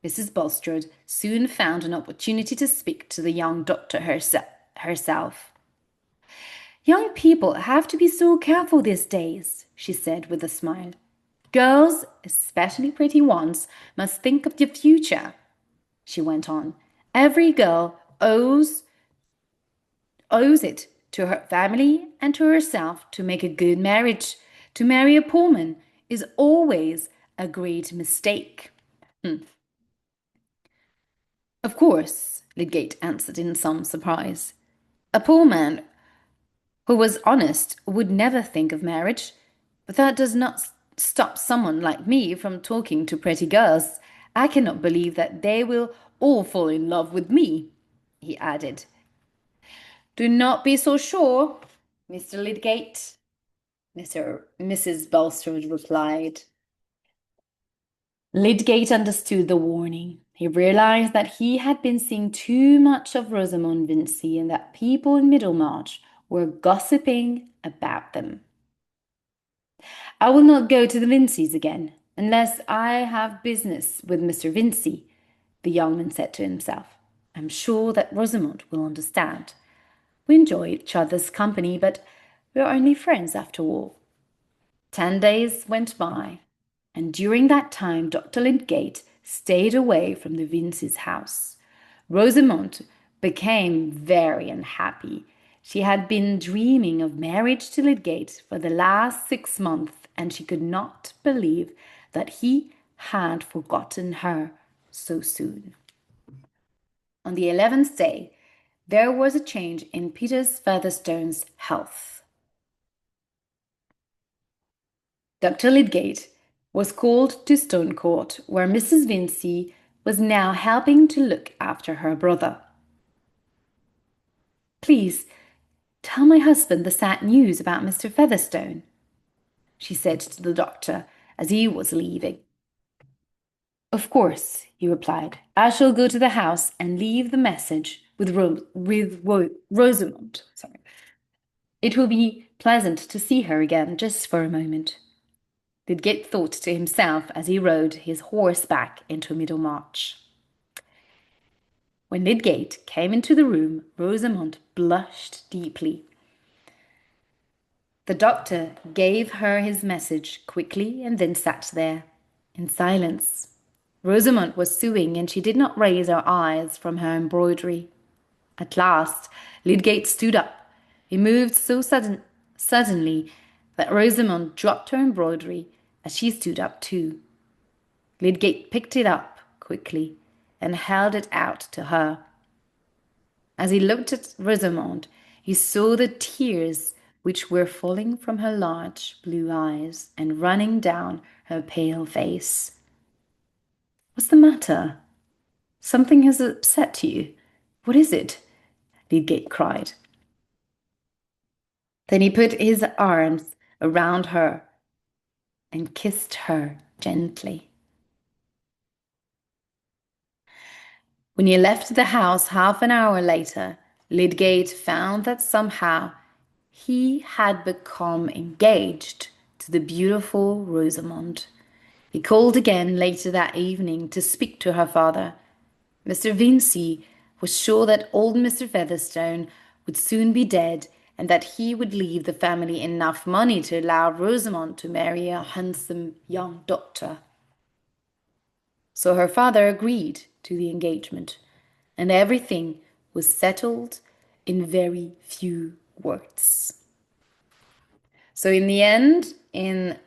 Mrs. Bulstrode soon found an opportunity to speak to the young doctor herself. "Young people have to be so careful these days," she said with a smile. "Girls, especially pretty ones, must think of the future," she went on. "Every girl owes it to her family and to herself to make a good marriage. To marry a poor man is always a great mistake." "Of course," Lydgate answered in some surprise. "A poor man who was honest would never think of marriage, but that does not stop someone like me from talking to pretty girls. I cannot believe that they will all fall in love with me," he added. "Do not be so sure, Mr. Lydgate," Mrs. Bulstrode replied. Lydgate understood the warning. He realized that he had been seeing too much of Rosamond Vincy and that people in Middlemarch were gossiping about them. "I will not go to the Vincys again unless I have business with Mr. Vincy," the young man said to himself. "I'm sure that Rosamond will understand. We enjoy each other's company, but we're only friends after all." 10 days went by, and during that time Dr. Lydgate stayed away from the Vincys' house. Rosamond became very unhappy. She had been dreaming of marriage to Lydgate for the last 6 months, and she could not believe that he had forgotten her so soon. On the 11th day, there was a change in Peter Featherstone's health. Dr. Lydgate was called to Stone Court, where Mrs. Vincy was now helping to look after her brother. "Please tell my husband the sad news about Mr. Featherstone," she said to the doctor as he was leaving. "Of course," he replied. "I shall go to the house and leave the message with Rosamond. It will be pleasant to see her again just for a moment." Lydgate thought to himself as he rode his horse back into Middlemarch. When Lydgate came into the room, Rosamond blushed deeply. The doctor gave her his message quickly and then sat there in silence. Rosamond was sewing and she did not raise her eyes from her embroidery. At last, Lydgate stood up. He moved so suddenly that Rosamond dropped her embroidery as she stood up too. Lydgate picked it up quickly and held it out to her. As he looked at Rosamond, he saw the tears which were falling from her large blue eyes and running down her pale face. "What's the matter? Something has upset you. What is it?" Lydgate cried. Then he put his arms around her and kissed her gently. When he left the house half an hour later, Lydgate found that somehow he had become engaged to the beautiful Rosamond. He called again later that evening to speak to her father. Mr. Vincey was sure that old Mr. Featherstone would soon be dead and that he would leave the family enough money to allow Rosamond to marry a handsome young doctor. So her father agreed to the engagement, and everything was settled in very few words. So in the end, in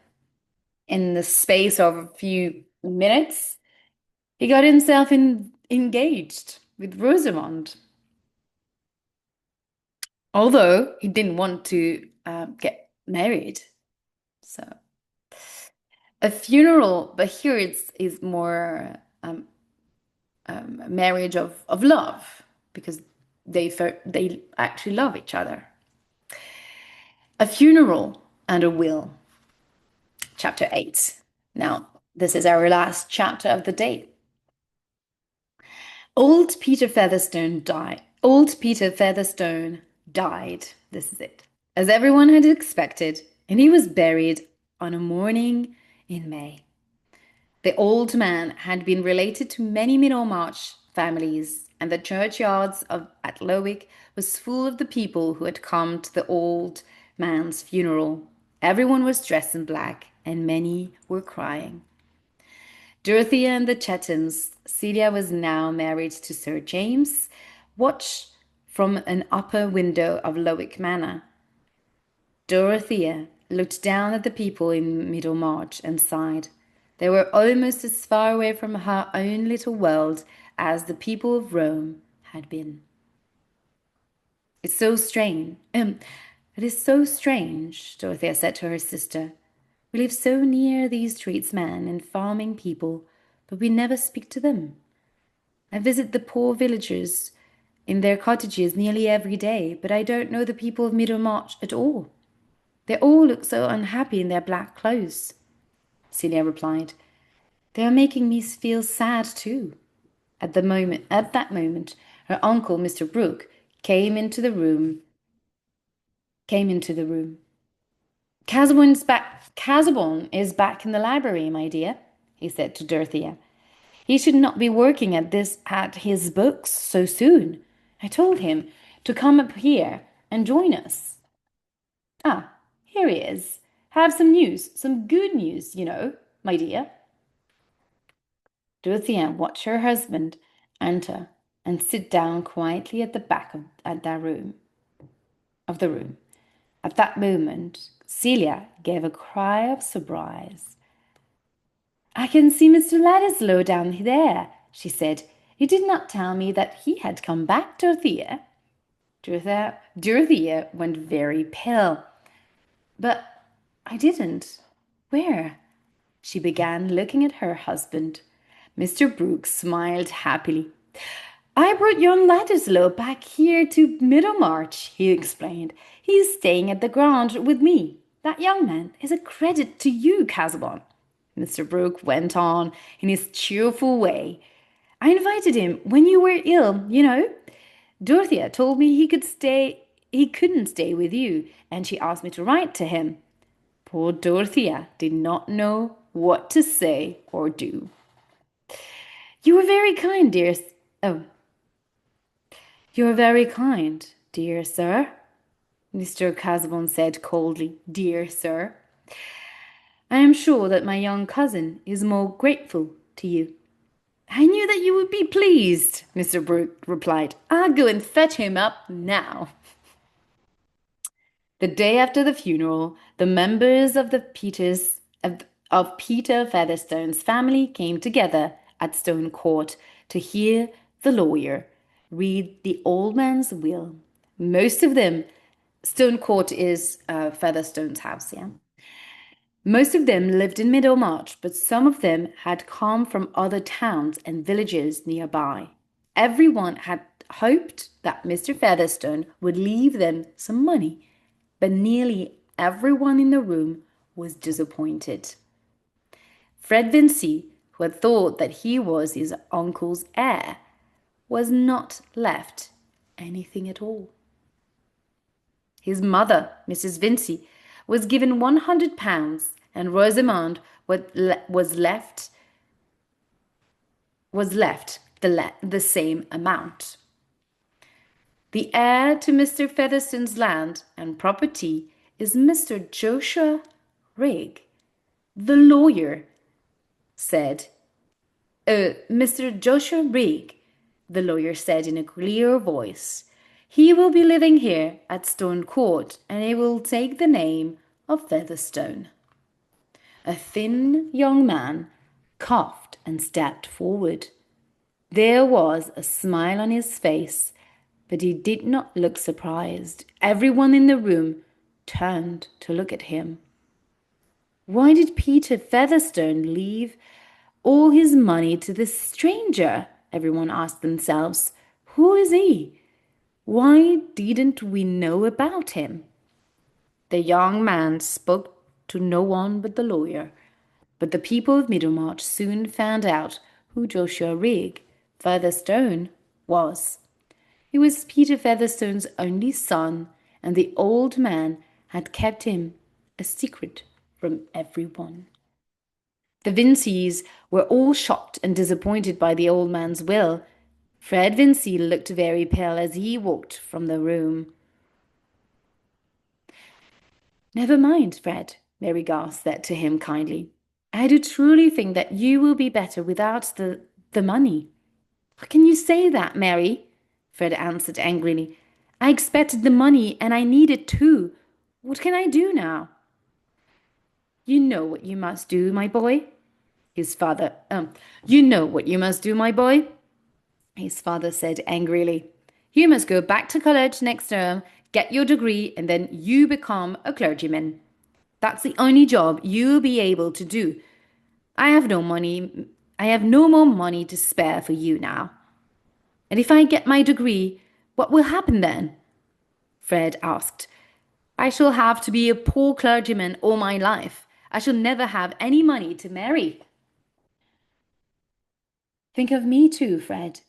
the space of a few minutes, he got himself engaged with Rosamond. Although he didn't want to get married. So a funeral, but here it's more a marriage of love because they actually love each other. A funeral and a will. Chapter 8. Now, this is our last chapter of the day. Old Peter Featherstone died. Old Peter Featherstone died. This is it. As everyone had expected, and he was buried on a morning in May. The old man had been related to many Middlemarch families, and the churchyards at Lowick was full of the people who had come to the old man's funeral. Everyone was dressed in black, and many were crying. Dorothea and the Chathams. Celia was now married to Sir James, watched from an upper window of Lowick Manor. Dorothea looked down at the people in Middlemarch and sighed. They were almost as far away from her own little world as the people of Rome had been. It's so strange. It is so strange, Dorothea said to her sister. We live so near these tradesmen and farming people, but we never speak to them. I visit the poor villagers in their cottages nearly every day, but I don't know the people of Middlemarch at all. They all look so unhappy in their black clothes. Celia replied. They are making me feel sad too. At that moment, her uncle, Mr. Brooke, came into the room. Casaubon is back in the library, my dear, he said to Dorothea. He should not be working at his books so soon. I told him to come up here and join us. Ah, here he is. Have some news, some good news, my dear. Dorothea watched her husband enter and sit down quietly at the back of the room. At that moment, Celia gave a cry of surprise. I can see Mr. Ladislaw down there, she said. You did not tell me that he had come back, Dorothea. Dorothea went very pale. But I didn't. Where? She began looking at her husband. Mr. Brooke smiled happily. I brought young Ladislaw back here to Middlemarch, he explained. He is staying at the Grange with me. That young man is a credit to you, Casaubon. Mr. Brooke went on in his cheerful way. I invited him when you were ill, Dorothea told me he couldn't stay with you, and she asked me to write to him. Poor Dorothea did not know what to say or do. You were very kind, dear. Oh, you are very kind, dear sir, Mr. Casaubon said coldly. Dear sir, I am sure that my young cousin is more grateful to you. I knew that you would be pleased, Mr. Brooke replied. I'll go and fetch him up now. The day after the funeral, the members of Peter Featherstone's family came together at Stone Court to hear the lawyer read the old man's will. Most of them, Stone Court is Featherstone's house, yeah. Most of them lived in Middlemarch, but some of them had come from other towns and villages nearby. Everyone had hoped that Mr. Featherstone would leave them some money, but nearly everyone in the room was disappointed. Fred Vincy, who had thought that he was his uncle's heir, was not left anything at all. His mother, Mrs. Vincy, was given £100, and Rosamond was left the same amount. The heir to Mr. Featherstone's land and property is Mr. Joshua Rigg. The lawyer said, Mr. Joshua Rigg, the lawyer said in a clear voice. He will be living here at Stone Court, and he will take the name of Featherstone. A thin young man coughed and stepped forward. There was a smile on his face, but he did not look surprised. Everyone in the room turned to look at him. Why did Peter Featherstone leave all his money to this stranger? Everyone asked themselves. Who is he? Why didn't we know about him? The young man spoke to no one but the lawyer, but the people of Middlemarch soon found out who Joshua Rigg Featherstone was. He was Peter Featherstone's only son, and the old man had kept him a secret from everyone. The Vincys were all shocked and disappointed by the old man's will. Fred Vincy looked very pale as he walked from the room. Never mind, Fred, Mary Garth said to him kindly. I do truly think that you will be better without the money. How can you say that, Mary? Fred answered angrily. I expected the money and I need it too. What can I do now? You know what you must do, my boy. You know what you must do, my boy, his father said angrily. You must go back to college next term, get your degree, and then you become a clergyman. That's the only job you'll be able to do. I have no more money to spare for you now. And if I get my degree, what will happen then? Fred asked. I shall have to be a poor clergyman all my life. I shall never have any money to marry. Think of me too, Fred,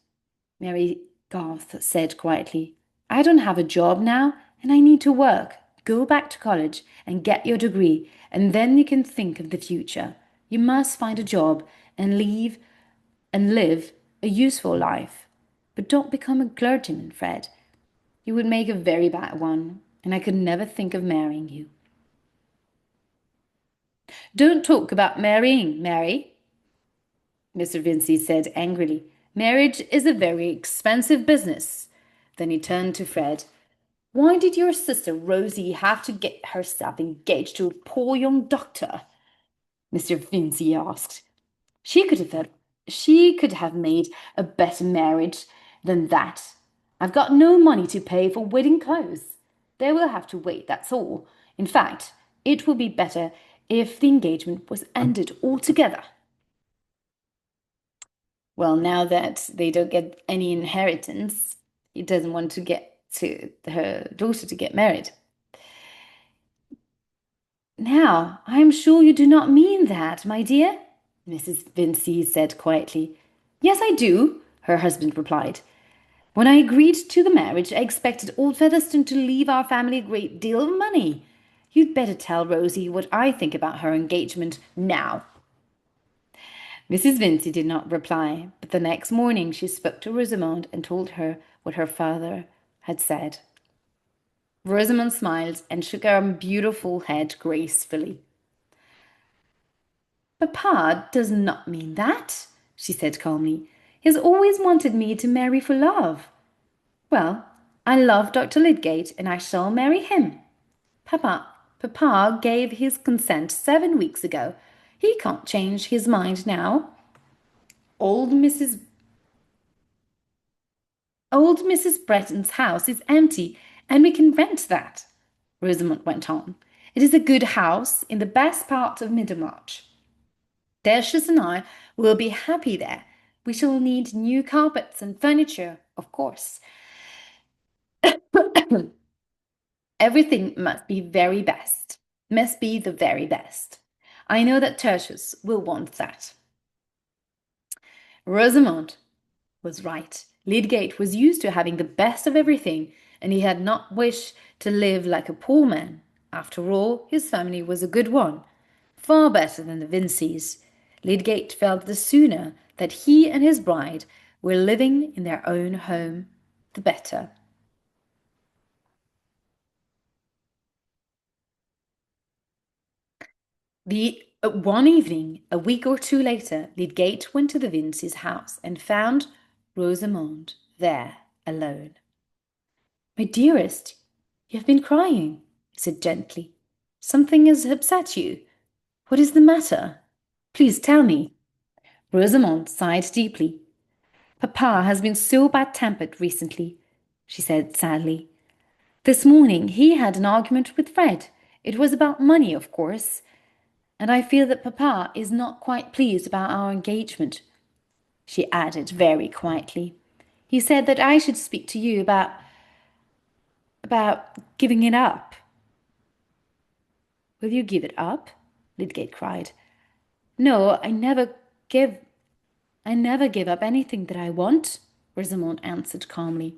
Mary Garth said quietly. I don't have a job now, and I need to work. Go back to college and get your degree, and then you can think of the future. You must find a job and live a useful life. But don't become a clergyman, Fred. You would make a very bad one, and I could never think of marrying you. Don't talk about marrying, Mary, Mr. Vincy said angrily. Marriage is a very expensive business. Then he turned to Fred. Why did your sister Rosie have to get herself engaged to a poor young doctor? Mr. Vincy asked. She could have made a better marriage than that. I've got no money to pay for wedding clothes. They will have to wait, that's all. In fact, it will be better if the engagement was ended altogether. Well, now that they don't get any inheritance, he doesn't want to get to her daughter to get married. Now, I am sure you do not mean that, my dear, Mrs. Vincy said quietly. Yes, I do, her husband replied. When I agreed to the marriage, I expected old Featherstone to leave our family a great deal of money. You'd better tell Rosie what I think about her engagement now. Mrs. Vincey did not reply, but the next morning she spoke to Rosamond and told her what her father had said. Rosamond smiled and shook her beautiful head gracefully. Papa does not mean that, she said calmly. He has always wanted me to marry for love. Well, I love Dr. Lydgate and I shall marry him. Papa gave his consent 7 weeks ago. He can't change his mind now. Old Mrs. Old Mrs. Bretton's house is empty, and we can rent that, Rosamond went on. It is a good house in the best part of Middlemarch. Tertius and I will be happy there. We shall need new carpets and furniture, of course. Everything must be very best, must be the very best. I know that Tertius will want that. Rosamond was right. Lydgate was used to having the best of everything, and he had not wished to live like a poor man. After all, his family was a good one, far better than the Vinceys. Lydgate felt the sooner that he and his bride were living in their own home, the better. One evening, a week or two later, Lydgate went to the Vinceys' house and found Rosamond there alone. My dearest, you have been crying, he said gently. Something has upset you. What is the matter? Please tell me. Rosamond sighed deeply. Papa has been so bad-tempered recently, she said sadly. This morning he had an argument with Fred. It was about money, of course, and I feel that Papa is not quite pleased about our engagement, she added very quietly. He said that I should speak to you about giving it up. Will you give it up? Lydgate cried. No, I never give up anything that I want, Rosamond answered calmly.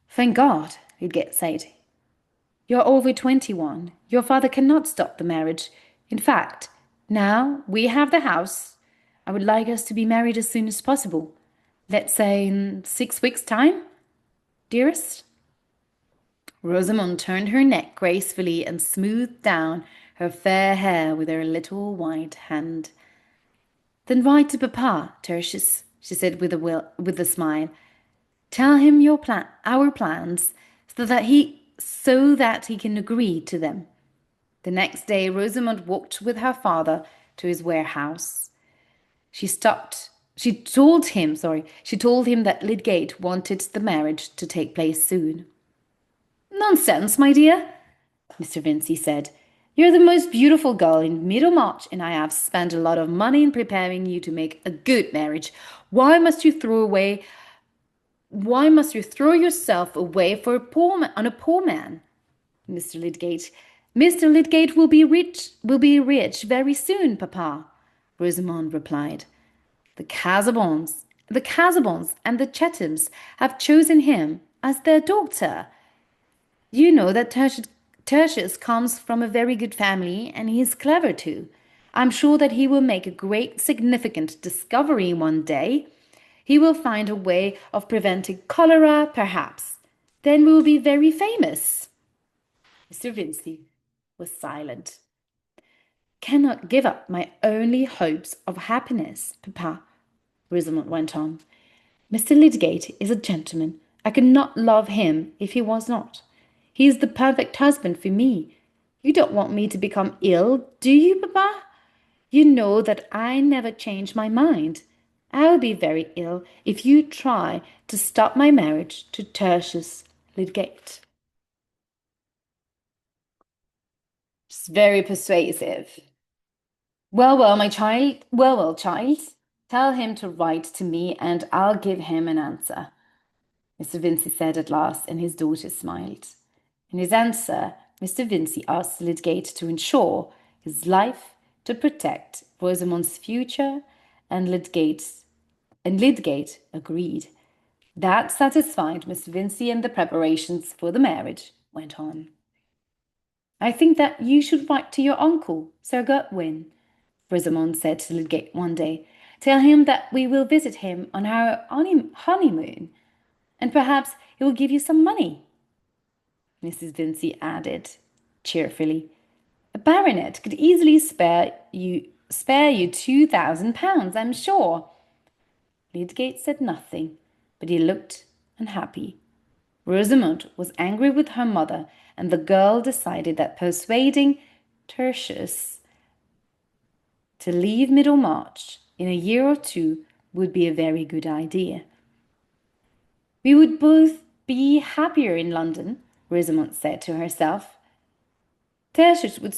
Thank God, Lydgate said. You're over 21. Your father cannot stop the marriage. In fact, now we have the house, I would like us to be married as soon as possible. Let's say in 6 weeks' time, dearest. Rosamond turned her neck gracefully and smoothed down her fair hair with her little white hand. Then write to Papa, Tertius, she said with a smile. Tell him our plans, so that he can agree to them. The next day, Rosamond walked with her father to his warehouse. She told him that Lydgate wanted the marriage to take place soon. Nonsense, my dear, Mr. Vincey said. You're the most beautiful girl in Middlemarch, and I have spent a lot of money in preparing you to make a good marriage. Why must you throw yourself away on a poor man? Mr. Lydgate will be rich very soon, Papa, Rosamond replied. The Casabons and the Chethams have chosen him as their daughter. You know that Tertius comes from a very good family, and he is clever too. I'm sure that he will make a great significant discovery one day. He will find a way of preventing cholera, perhaps. Then we will be very famous. Mr. Vincey was silent. Cannot give up my only hopes of happiness, Papa, Rosamond went on. Mr. Lydgate is a gentleman. I could not love him if he was not. He is the perfect husband for me. You don't want me to become ill, do you, Papa? You know that I never change my mind. I'll be very ill if you try to stop my marriage to Tertius Lydgate. It's very persuasive. Well, child, tell him to write to me and I'll give him an answer, Mr. Vincey said at last, and his daughter smiled. In his answer, Mr. Vincey asked Lydgate to insure his life to protect Rosamond's future, and Lydgate agreed. That satisfied Mr. Vincey, and the preparations for the marriage went on. I think that you should write to your uncle, Sir Godwin, Rosamond said to Lydgate one day. Tell him that we will visit him on our honeymoon, and perhaps he will give you some money. Mrs. Vincey added cheerfully. A baronet could easily spare you £2,000, I'm sure. Lydgate said nothing, but he looked unhappy. Rosamond was angry with her mother, and the girl decided that persuading Tertius to leave Middlemarch in a year or two would be a very good idea. We would both be happier in London, Rosamond said to herself. Tertius would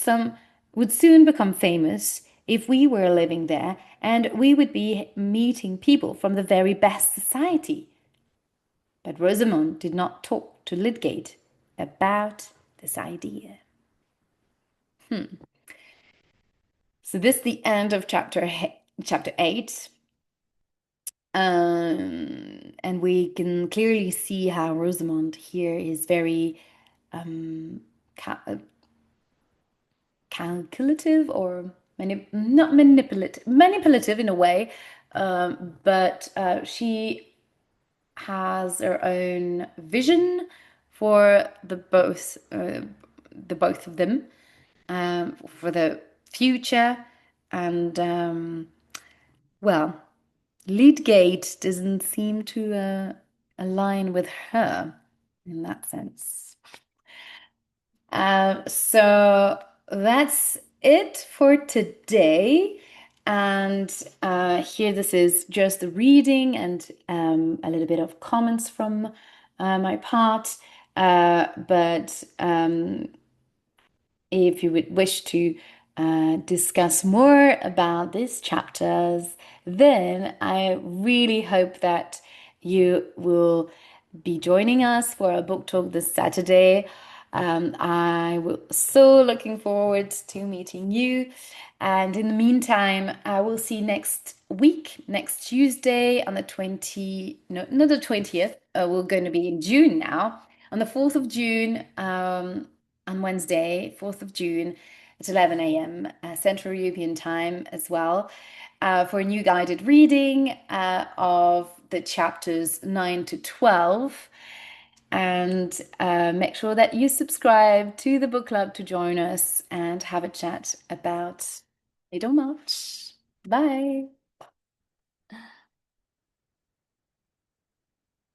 soon become famous if we were living there, and we would be meeting people from the very best society. But Rosamond did not talk to Lydgate about this idea. So this is the end of chapter 8. And we can clearly see how Rosamond here is very ca calculative or not manipulative in a way, but she has her own vision for the both of them, for the future, and well, Lydgate doesn't seem to align with her in that sense. So that's it for today. And here, this is just the reading and a little bit of comments from my part. But if you would wish to discuss more about these chapters, then I really hope that you will be joining us for a book talk this Saturday. I will so looking forward to meeting you. And in the meantime, I will see you next week, next Tuesday on the 20, no, not the 20th. We're going to be in June now. On the 4th of June, on Wednesday, 4th of June at 11 a.m. Central European Time as well, for a new guided reading of the chapters 9 to 12. And make sure that you subscribe to the book club to join us and have a chat about Middlemarch. Bye.